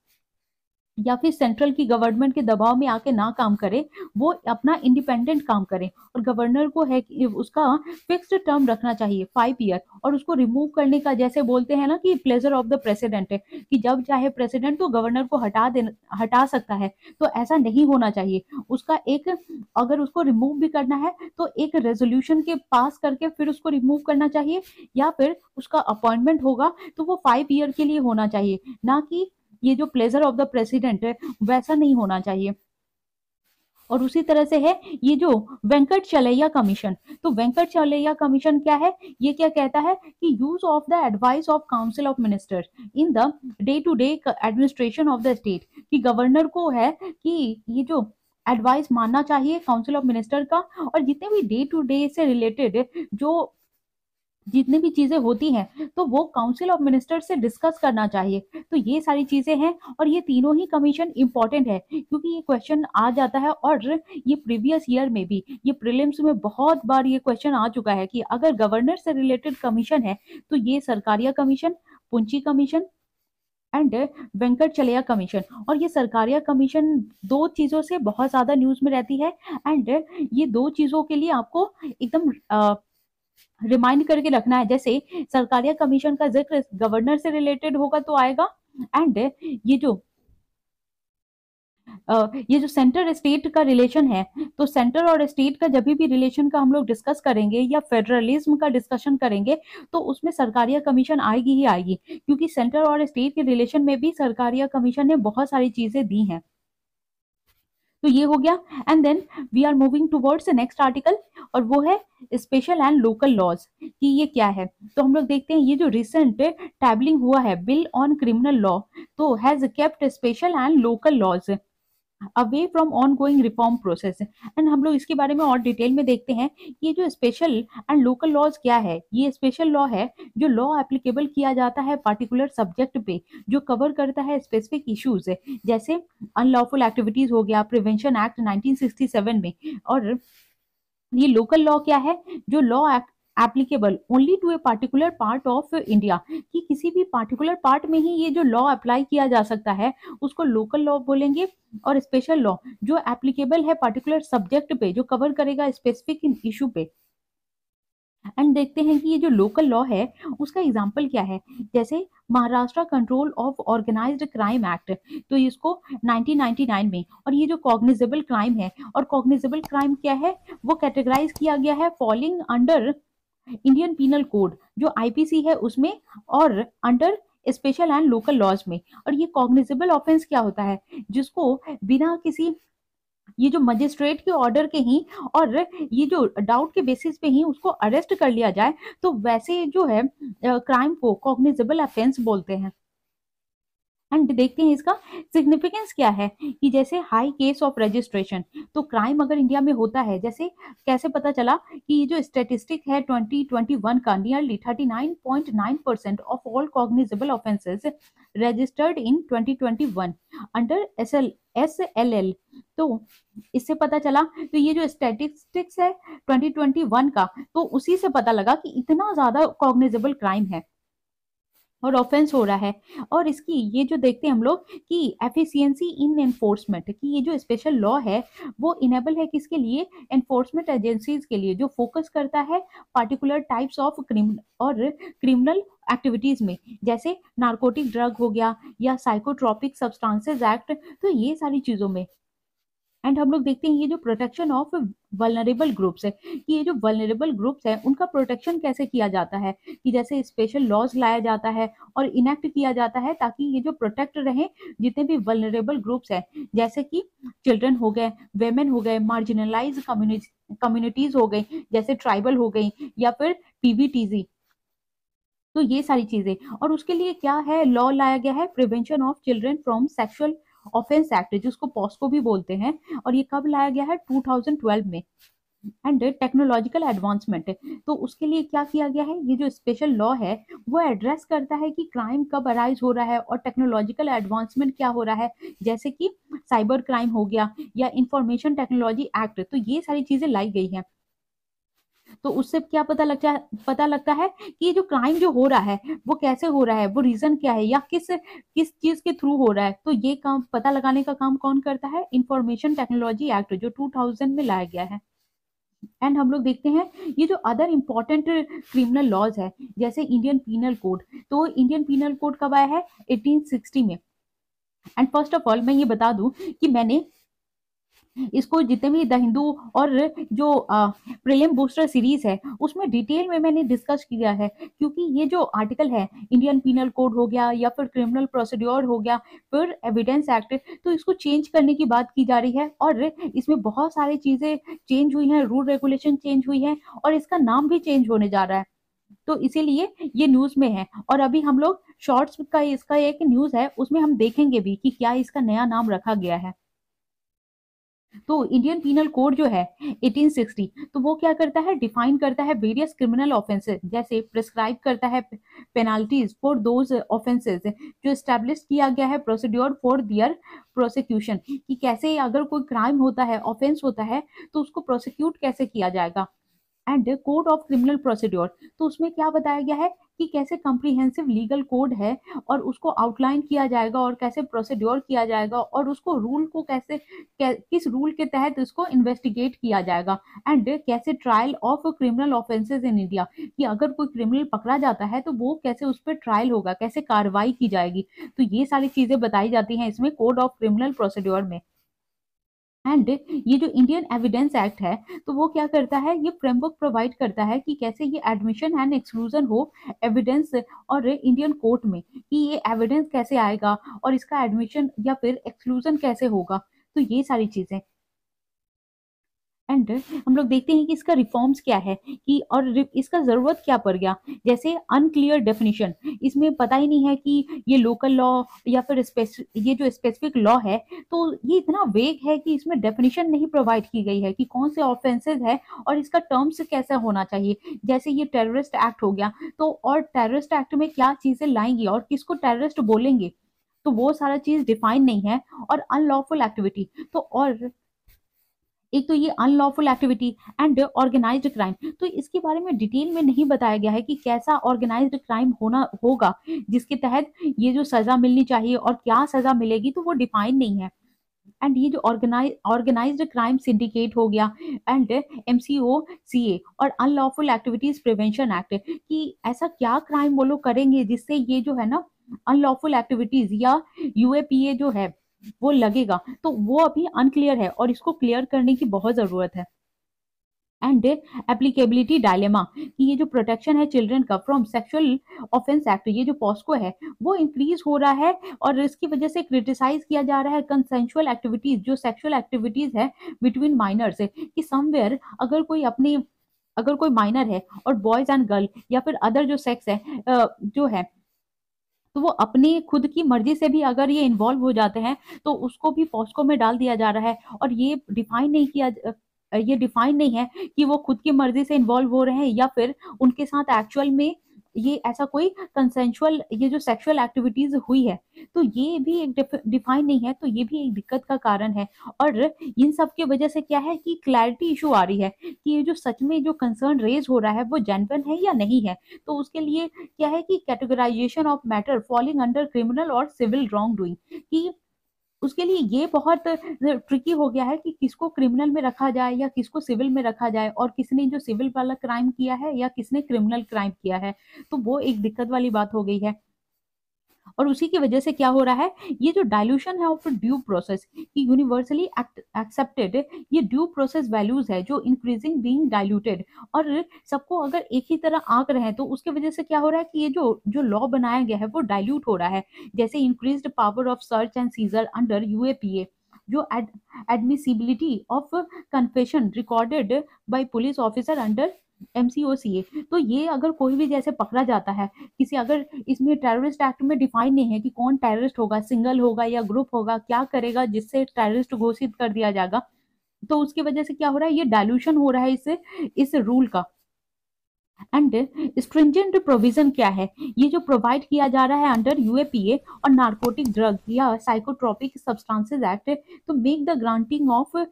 या फिर सेंट्रल की गवर्नमेंट के दबाव में आके ना काम करे, वो अपना इंडिपेंडेंट काम करे। और गवर्नर को है कि उसका फिक्स्ड टर्म रखना चाहिए 5 ईयर, और उसको रिमूव करने का जैसे बोलते हैं ना कि प्लेजर ऑफ द प्रेसिडेंट है, कि जब चाहे प्रेसिडेंट तो गवर्नर को हटा सकता है, तो ऐसा नहीं होना चाहिए। उसका एक अगर उसको रिमूव भी करना है तो एक रेजोल्यूशन के पास करके फिर उसको रिमूव करना चाहिए, या फिर उसका अपॉइंटमेंट होगा तो वो 5 ईयर के लिए होना चाहिए, ना कि ये जो प्लेजर ऑफ द प्रेसिडेंट है वैसा नहीं होना चाहिए। और उसी तरह से है ये जो वेंकट चलैया कमीशन। तो वेंकट चलैया कमीशन क्या है, ये क्या कहता है कि use of the advice of council of ministers in the day to day administration of the state, कि गवर्नर को है कि ये जो एडवाइस मानना चाहिए काउंसिल ऑफ मिनिस्टर का, और जितने भी डे टू डे से रिलेटेड जो जितनी भी चीजें होती हैं तो वो काउंसिल ऑफ मिनिस्टर से डिस्कस करना चाहिए। तो ये सारी चीजें हैं, और ये तीनों ही कमीशन इंपॉर्टेंट है क्योंकि ये क्वेश्चन आ जाता है, और ये प्रीवियस ईयर में भी ये प्रीलिम्स में बहुत बार ये क्वेश्चन आ चुका है कि अगर गवर्नर से रिलेटेड कमीशन है तो ये Sarkaria commission, Punchhi commission and Venkatachaliah commission. और ये सरकारिया कमीशन दो चीजों से बहुत ज्यादा न्यूज में रहती है, एंड ये दो चीजों के लिए आपको एकदम रिमाइंड करके रखना है। जैसे सरकारिया कमीशन का जिक्र गवर्नर से रिलेटेड होगा तो आएगा, एंड ये जो सेंटर स्टेट का रिलेशन है, तो सेंटर और स्टेट का जब भी रिलेशन का हम लोग डिस्कस करेंगे या फेडरलिज्म का डिस्कशन करेंगे तो उसमें सरकारिया कमीशन आएगी ही आएगी, क्योंकि सेंटर और स्टेट के रिलेशन में भी सरकारिया कमीशन ने बहुत सारी चीजें दी हैं। तो ये हो गया, and then we are moving towards next article, और वो है स्पेशल एंड लोकल लॉज, कि ये क्या है। तो हम लोग देखते हैं ये जो रिसेंट टैबलिंग हुआ है बिल ऑन क्रिमिनल लॉ, तो has kept special and local laws away from ongoing reform process. And हम लोग इसके बारे में और डिटेल में देखते हैं ये जो स्पेशल एंड लोकल लॉज क्या है। ये स्पेशल लॉ है जो लॉ एप्लीकेबल किया जाता है पर्टिकुलर सब्जेक्ट पे, जो कवर करता है स्पेसिफिक इश्यूज, जैसे अनलॉफुल एक्टिविटीज हो गया, प्रिवेंशन एक्ट 1967 में। और ये लोकल लॉ क्या है, जो law applicable only to a particular part of India, कि किसी भी पार्टिकुलर पार्ट में ही ये जो लॉ अप्लाई किया जा सकता है उसको लोकल लॉ बोलेंगे। और स्पेशल लॉ जो एप्लीकेबल है पर्टिकुलर सब्जेक्ट पे, जो कवर करेगा स्पेसिफिक इशू पे। एंड देखते हैं कि ये जो लोकल लॉ है उसका एग्जाम्पल क्या है। जैसे Maharashtra control of organized crime act, तो इसको 1999 में, और ये जो कॉग्निजेबल क्राइम है, और कॉग्निजेबल क्राइम क्या है, वो कैटेगराइज किया गया है falling under Indian penal code जो आईपीसी है उसमें, और under special and local laws में। और ये कॉग्निजेबल ऑफेंस क्या होता है, जिसको बिना किसी, ये जो मजिस्ट्रेट के ऑर्डर के ही और ये जो डाउट के बेसिस पे ही उसको अरेस्ट कर लिया जाए, तो वैसे जो है क्राइम को कॉग्निजेबल ऑफेंस बोलते हैं। एंड देखते हैं इसका सिग्निफिकेंस क्या है, कि जैसे हाई केस ऑफ रजिस्ट्रेशन, तो क्राइम अगर इंडिया में होता है, जैसे कैसे पता चला कि ये जो स्टेटिस्टिक है 2021 का, nearly 39.9% of all cognizable offences registered in 2021 under SLL। तो इससे पता चला, तो ये जो स्टेटिस्टिक्स है 2021 का, तो उसी से पता लगा कि इतना ज्यादा कॉग्निजेबल क्राइम है और ऑफेंस हो रहा है। और इसकी ये जो देखते हैं हम लोग कि एफिशिएंसी इन एनफोर्समेंट, कि ये जो स्पेशल लॉ है वो इनेबल है किसके लिए, एनफोर्समेंट एजेंसीज के लिए, जो फोकस करता है particular types of criminal activities में, जैसे नार्कोटिक ड्रग हो गया या साइकोट्रोपिक सब्सटेंसेस एक्ट, तो ये सारी चीजों में। एंड हम लोग देखते हैं ये जो प्रोटेक्शन ऑफ वल्नरेबल ग्रुप्स है, कि ये जो वल्नरेबल ग्रुप्स है उनका प्रोटेक्शन कैसे किया जाता है, कि जैसे स्पेशल लॉज लाया जाता है और इनेक्ट किया जाता है ताकि ये जो प्रोटेक्ट रहे जितने भी वल्नरेबल ग्रुप्स है, जैसे कि चिल्ड्रन हो गए, वेमेन हो गए, मार्जिनलाइज कम्युनिटीज हो गई, जैसे ट्राइबल हो गई, या फिर पीवीटीजी, तो ये सारी चीजें। और उसके लिए क्या है, लॉ लाया गया है prevention of children from sexual offence act, जिसको पॉस्को भी बोलते हैं, और ये कब लाया गया है, 2012 में। एंड टेक्नोलॉजिकल एडवांसमेंट, तो उसके लिए क्या किया गया है, ये जो स्पेशल लॉ है वो एड्रेस करता है कि क्राइम कब अराइज हो रहा है और टेक्नोलॉजिकल एडवांसमेंट क्या हो रहा है, जैसे कि साइबर क्राइम हो गया या इंफॉर्मेशन टेक्नोलॉजी एक्ट, तो ये सारी चीजें लाई गई हैं। तो उससे क्या पता लगता है कि ये जो क्राइम जो हो रहा है वो कैसे हो रहा है, वो रीजन क्या है, या किस किस चीज के थ्रू हो रहा है। तो ये काम पता लगाने का काम कौन करता है, इंफॉर्मेशन टेक्नोलॉजी एक्ट जो 2000 में लाया गया है। एंड हम लोग देखते हैं ये जो अदर इम्पोर्टेंट क्रिमिनल लॉज है, जैसे इंडियन पीनल कोड, तो इंडियन पीनल कोड कब आया है, 1860 में। एंड फर्स्ट ऑफ ऑल मैं ये बता दूं कि मैंने इसको जितने भी द हिंदू और जो प्रीलिम बूस्टर सीरीज है उसमें डिटेल में मैंने डिस्कस किया है, क्योंकि ये जो आर्टिकल है इंडियन पीनल कोड हो गया या फिर क्रिमिनल प्रोसीड्योर हो गया, फिर एविडेंस एक्ट, तो इसको चेंज करने की बात की जा रही है, और इसमें बहुत सारी चीजें चेंज हुई हैं, रूल रेगुलेशन चेंज हुई है, और इसका नाम भी चेंज होने जा रहा है। तो इसीलिए ये न्यूज में है, और अभी हम लोग शॉर्ट्स का इसका एक न्यूज है उसमें हम देखेंगे भी कि क्या इसका नया नाम रखा गया है। तो इंडियन पीनल कोड जो है 1860, तो वो क्या करता है, डिफाइन करता है वेरियस क्रिमिनल ऑफेंसेस, जैसे प्रिस्क्राइब करता है पेनाल्टीज फॉर दोज ऑफेंसेस जो स्टैब्लिश किया गया है प्रोसीड्योर फॉर दियर प्रोसिक्यूशन, कि कैसे अगर कोई क्राइम होता है, ऑफेंस होता है, तो उसको प्रोसिक्यूट कैसे किया जाएगा। And code of criminal procedure, तो उसमें क्या बताया गया है कि कैसे कॉम्प्रिहेंसिव लीगल कोड है और उसको आउटलाइन किया जाएगा और कैसे प्रोसीड्योर किया जाएगा, और उसको रूल को कैसे किस रूल के तहत उसको इन्वेस्टिगेट किया जाएगा, एंड कैसे trial of criminal offences in India, कि अगर कोई क्रिमिनल पकड़ा जाता है तो वो कैसे उस पर ट्रायल होगा, कैसे कार्रवाई की जाएगी, तो ये सारी चीजें बताई जाती हैं इसमें कोड ऑफ क्रिमिनल प्रोसीड्योर में। एंड ये जो इंडियन एविडेंस एक्ट है, तो वो क्या करता है, ये फ्रेमवर्क प्रोवाइड करता है कि कैसे ये एडमिशन एंड एक्सक्लूजन हो एविडेंस और इंडियन कोर्ट में, कि ये एविडेंस कैसे आएगा और इसका एडमिशन या फिर एक्सक्लूजन कैसे होगा, तो ये सारी चीजें। एंड हम लोग देखते हैं कि इसका रिफॉर्म्स क्या है, कि और इसका जरूरत क्या पड़ गया, जैसे अनक्लियर डेफिनेशन, इसमें पता ही नहीं है कि ये लोकल लॉ या फिर ये जो स्पेसिफिक लॉ है, तो ये इतना वेग है कि इसमें डेफिनेशन नहीं प्रोवाइड की गई है कि कौन से ऑफेंसेस है और इसका टर्म्स कैसा होना चाहिए। जैसे ये टेररिस्ट एक्ट हो गया, तो और टेररिस्ट एक्ट में क्या चीजें लाएंगी और किसको टेररिस्ट बोलेंगे, तो वो सारा चीज डिफाइन नहीं है। और अनलॉफुल एक्टिविटी, तो और एक तो ये unlawful activity and organized crime. तो इसके बारे में डिटेल में नहीं बताया गया है कि कैसा ऑर्गेनाइज्ड क्राइम होना होगा जिसके तहत ये जो सजा मिलनी चाहिए और क्या सजा मिलेगी, तो वो डिफाइन नहीं है। एंड ये जो ऑर्गेनाइज्ड क्राइम सिंडिकेट हो गया एंड एमसीओ सीए और अनलॉफुल एक्टिविटीज प्रिवेंशन एक्ट, कि ऐसा क्या क्राइम वो लोग करेंगे जिससे ये जो है ना अनलॉफुल एक्टिविटीज या यूएपीए जो है वो लगेगा, तो वो अभी अनक्लियर है और इसको क्लियर करने की बहुत जरूरत है। एंड एप्लीकेबिलिटी डायलेमा, कि ये जो प्रोटेक्शन है चिल्ड्रन का फ्रॉम सेक्सुअल ऑफेंस एक्ट, ये जो पॉस्को है वो इंक्रीज हो रहा है और इसकी वजह से क्रिटिसाइज किया जा रहा है कंसेंशुअल एक्टिविटीज, जो सेक्सुअल एक्टिविटीज है बिटवीन माइनर्स, कि समवेयर अगर कोई माइनर है और बॉयज एंड गर्ल या फिर अदर जो सेक्स है जो है, तो वो अपने खुद की मर्जी से भी अगर ये इन्वॉल्व हो जाते हैं तो उसको भी पॉस्को में डाल दिया जा रहा है। और ये डिफाइन नहीं है कि वो खुद की मर्जी से इन्वॉल्व हो रहे हैं या फिर उनके साथ एक्चुअल में ये ऐसा कोई कंसेंशुअल ये जो सेक्सुअल एक्टिविटीज हुई है, तो ये भी एक डिफाइन नहीं है, तो ये भी एक दिक्कत का कारण है। और इन सब की वजह से क्या है कि क्लैरिटी इशू आ रही है कि ये जो सच में जो कंसर्न रेज हो रहा है वो जेन्युइन है या नहीं है। तो उसके लिए क्या है कि categorization of matter falling under criminal और सिविल रॉन्ग डूइंग, कि उसके लिए ये बहुत ट्रिकी हो गया है कि किसको क्रिमिनल में रखा जाए या किसको सिविल में रखा जाए, और किसने जो सिविल वाला क्राइम किया है या किसने क्रिमिनल क्राइम किया है, तो वो एक दिक्कत वाली बात हो गई है। और उसी की वजह से क्या हो रहा है, ये जो डायल्यूशन है ऑफ ड्यू प्रोसेस, कि यूनिवर्सली एक्सेप्टेड ये ड्यू प्रोसेस वैल्यूज है जो इंक्रीजिंग बीइंग डाइल्यूटेड, और सबको अगर एक ही तरह आंक रहे हैं तो उसके वजह से क्या हो रहा है कि ये जो जो लॉ बनाया गया है वो डाइल्यूट हो रहा है। जैसे increased power of search and seizure under UAPA, जो admissibility of confession recorded by police officer under MCOCA, तो ये अगर कोई भी जैसे पकड़ा जाता है किसी, अगर इसमें टेररिस्ट एक्ट में डिफाइन नहीं है कि कौन टेररिस्ट होगा, सिंगल होगा या ग्रुप होगा, क्या करेगा जिससे टेररिस्ट घोषित कर दिया जाएगा, तो उसकी वजह से क्या हो रहा है, ये डायल्यूशन हो रहा है इस रूल का। एंड स्ट्रिंजेंट प्रोविजन क्या है, ये जो प्रोवाइड किया जा रहा है अंडर यूएपीए और नार्कोटिक ड्रग या साइकोट्रोपिक सब्सटेंसेस एक्ट, तो make the granting of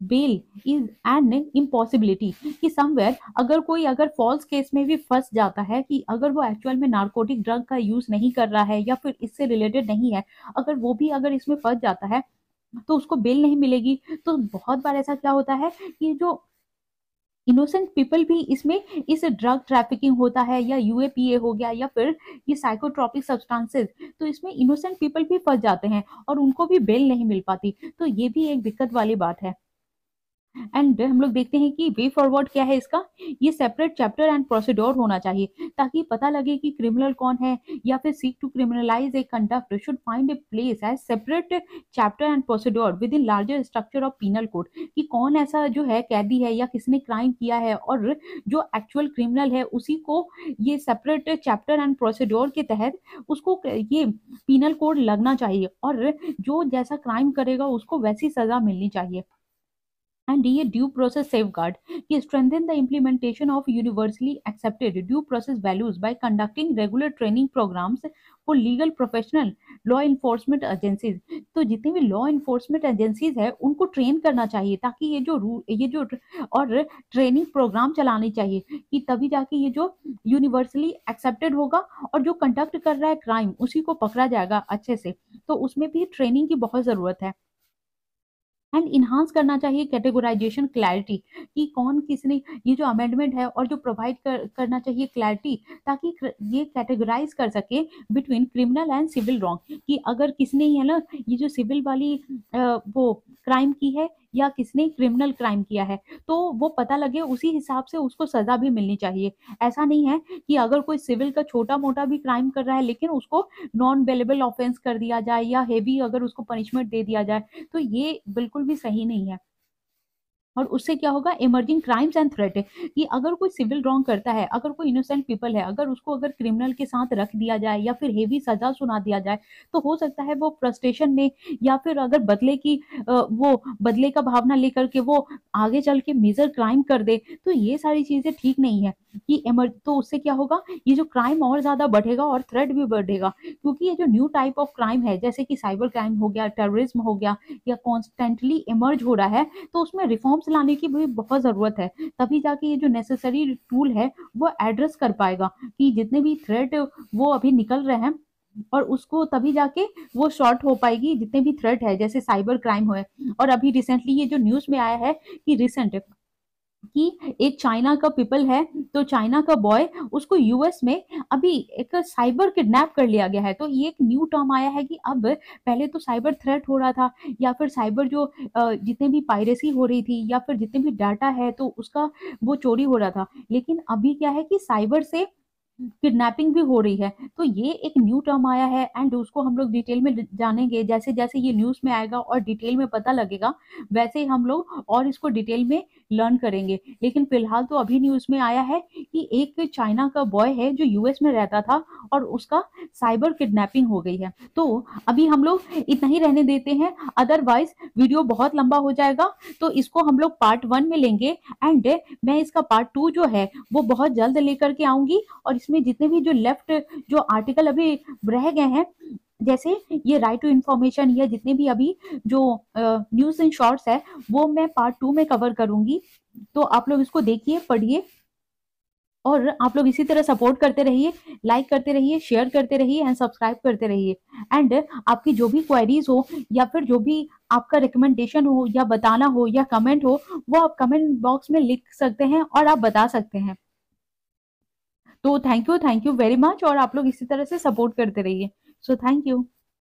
bail is an impossibility, कि समवेयर अगर फॉल्स केस में भी फंस जाता है कि अगर वो एक्चुअल में नार्कोटिक ड्रग का यूज नहीं कर रहा है या फिर इससे रिलेटेड नहीं है, अगर वो भी अगर इसमें फंस जाता है तो उसको बेल नहीं मिलेगी। तो बहुत बार ऐसा क्या होता है कि जो इनोसेंट पीपल भी इसमें इस ड्रग ट्रैफिकिंग होता है या यूएपीए हो गया या फिर ये साइकोट्रॉपिक सब्सटेंसेस, तो इसमें इनोसेंट पीपल भी फंस जाते हैं और उनको भी बेल नहीं मिल पाती, तो ये भी एक दिक्कत वाली बात है। एंड हम लोग देखते हैं कि वे फॉरवर्ड क्या है इसका, ये सेपरेट चैप्टर एंड प्रोसीड्योर होना चाहिए ताकि पता लगे कि क्रिमिनल कौन है, या फिर seek to criminalize a conduct should find a place as separate chapter and procedure within larger structure of penal code, कि कौन ऐसा जो है कैदी है या किसने क्राइम किया है और जो एक्चुअल क्रिमिनल है उसी को ये सेपरेट चैप्टर एंड प्रोसीड्योर के तहत उसको ये पीनल कोड लगना चाहिए और जो जैसा क्राइम करेगा उसको वैसी सजा मिलनी चाहिए। And ये due process safeguard कि strengthen the implementation of universally accepted due process values by conducting regular training programs for legal professional law enforcement agencies, तो जितने भी law enforcement agencies है उनको ट्रेन करना चाहिए ताकि ये जो और ट्रेनिंग प्रोग्राम चलाने चाहिए कि तभी जाके ये जो यूनिवर्सली एक्सेप्टेड होगा और जो कंडक्ट कर रहा है क्राइम उसी को पकड़ा जाएगा अच्छे से, तो उसमें भी ट्रेनिंग की बहुत जरूरत है। एंड इन्हांस करना चाहिए कैटेगराइजेशन क्लैरिटी, कि कौन किसने ये जो अमेंडमेंट है और जो प्रोवाइड करना चाहिए क्लैरिटी ताकि ये कैटेगराइज कर सके between criminal and civil wrong, कि अगर किसने है ना ये जो सिविल वाली वो क्राइम की है या किसने क्रिमिनल क्राइम किया है, तो वो पता लगे उसी हिसाब से उसको सजा भी मिलनी चाहिए। ऐसा नहीं है कि अगर कोई सिविल का छोटा मोटा भी क्राइम कर रहा है लेकिन उसको नॉन बेलेबल ऑफेंस कर दिया जाए या हेवी अगर उसको पनिशमेंट दे दिया जाए, तो ये बिल्कुल भी सही नहीं है। और उससे क्या होगा, इमर्जिंग क्राइम्स एंड थ्रेट, कि अगर कोई सिविल रॉन्ग करता है, अगर कोई इनोसेंट पीपल है, अगर उसको अगर क्रिमिनल के साथ रख दिया जाए या फिर हेवी सजा सुना दिया जाए, तो हो सकता है वो फ्रस्ट्रेशन में या फिर अगर बदले की वो बदले का भावना लेकर के वो आगे चल के मेजर क्राइम कर दे। तो ये सारी चीजें ठीक नहीं है कि तो उससे क्या होगा, ये जो क्राइम और ज्यादा बढ़ेगा और थ्रेट भी बढ़ेगा, क्योंकि ये जो न्यू टाइप ऑफ क्राइम है, जैसे कि साइबर क्राइम हो गया, टेररिज्म हो गया, या कॉन्स्टेंटली इमर्ज हो रहा है, तो उसमें रिफॉर्म्स लाने की भी बहुत ज़रूरत है। तभी जाके ये जो नेसेसरी टूल है वो एड्रेस कर पाएगा कि जितने भी थ्रेट वो अभी निकल रहे हैं, और उसको तभी जाके वो शॉर्ट हो पाएगी, जितने भी थ्रेट है जैसे साइबर क्राइम है। और अभी रिसेंटली ये जो न्यूज़ में आया है कि रिसेंट कि एक चाइना का पीपल है, तो चाइना का बॉय, उसको यूएस में अभी एक साइबर किडनैप कर लिया गया है। तो ये एक न्यू टर्म आया है कि अब पहले तो साइबर थ्रेट हो रहा था, या फिर साइबर जो जितने भी पायरेसी हो रही थी, या फिर जितने भी डाटा है तो उसका वो चोरी हो रहा था, लेकिन अभी क्या है कि साइबर से किडनैपिंग भी हो रही है। तो ये एक न्यू टर्म आया है, एंड उसको हम लोग डिटेल में जानेंगे। जैसे जैसे ये न्यूज़ में आएगा और डिटेल में पता लगेगा, वैसे ही हम लोग और इसको डिटेल में लर्न करेंगे। लेकिन फिलहाल तो अभी न्यूज़ में आया है कि एक चाइना का बॉय है जो यूएस में रहता था, और उसका साइबर किडनैपिंग हो गई है। तो अभी हम लोग इतना ही रहने देते हैं, अदरवाइज वीडियो बहुत लंबा हो जाएगा। तो इसको हम लोग पार्ट 1 में लेंगे, एंड मैं इसका पार्ट 2 जो है वो बहुत जल्द लेकर के आऊंगी। और इसमें जितने भी जो लेफ्ट जो आर्टिकल अभी रह गए हैं, जैसे ये राइट टू इंफॉर्मेशन, या जितने भी अभी जो न्यूज इन शॉर्ट्स है, वो मैं पार्ट 2 में कवर करूंगी। तो आप लोग इसको देखिए, पढ़िए, और आप लोग इसी तरह सपोर्ट करते रहिए, लाइक करते रहिए, शेयर करते रहिए, एंड सब्सक्राइब करते रहिए। एंड आपकी जो भी क्वेरीज हो, या फिर जो भी आपका रिकमेंडेशन हो, या बताना हो, या कमेंट हो, वो आप कमेंट बॉक्स में लिख सकते हैं और आप बता सकते हैं। तो थैंक यू वेरी मच, और आप लोग इसी तरह से सपोर्ट करते रहिए। So thank you.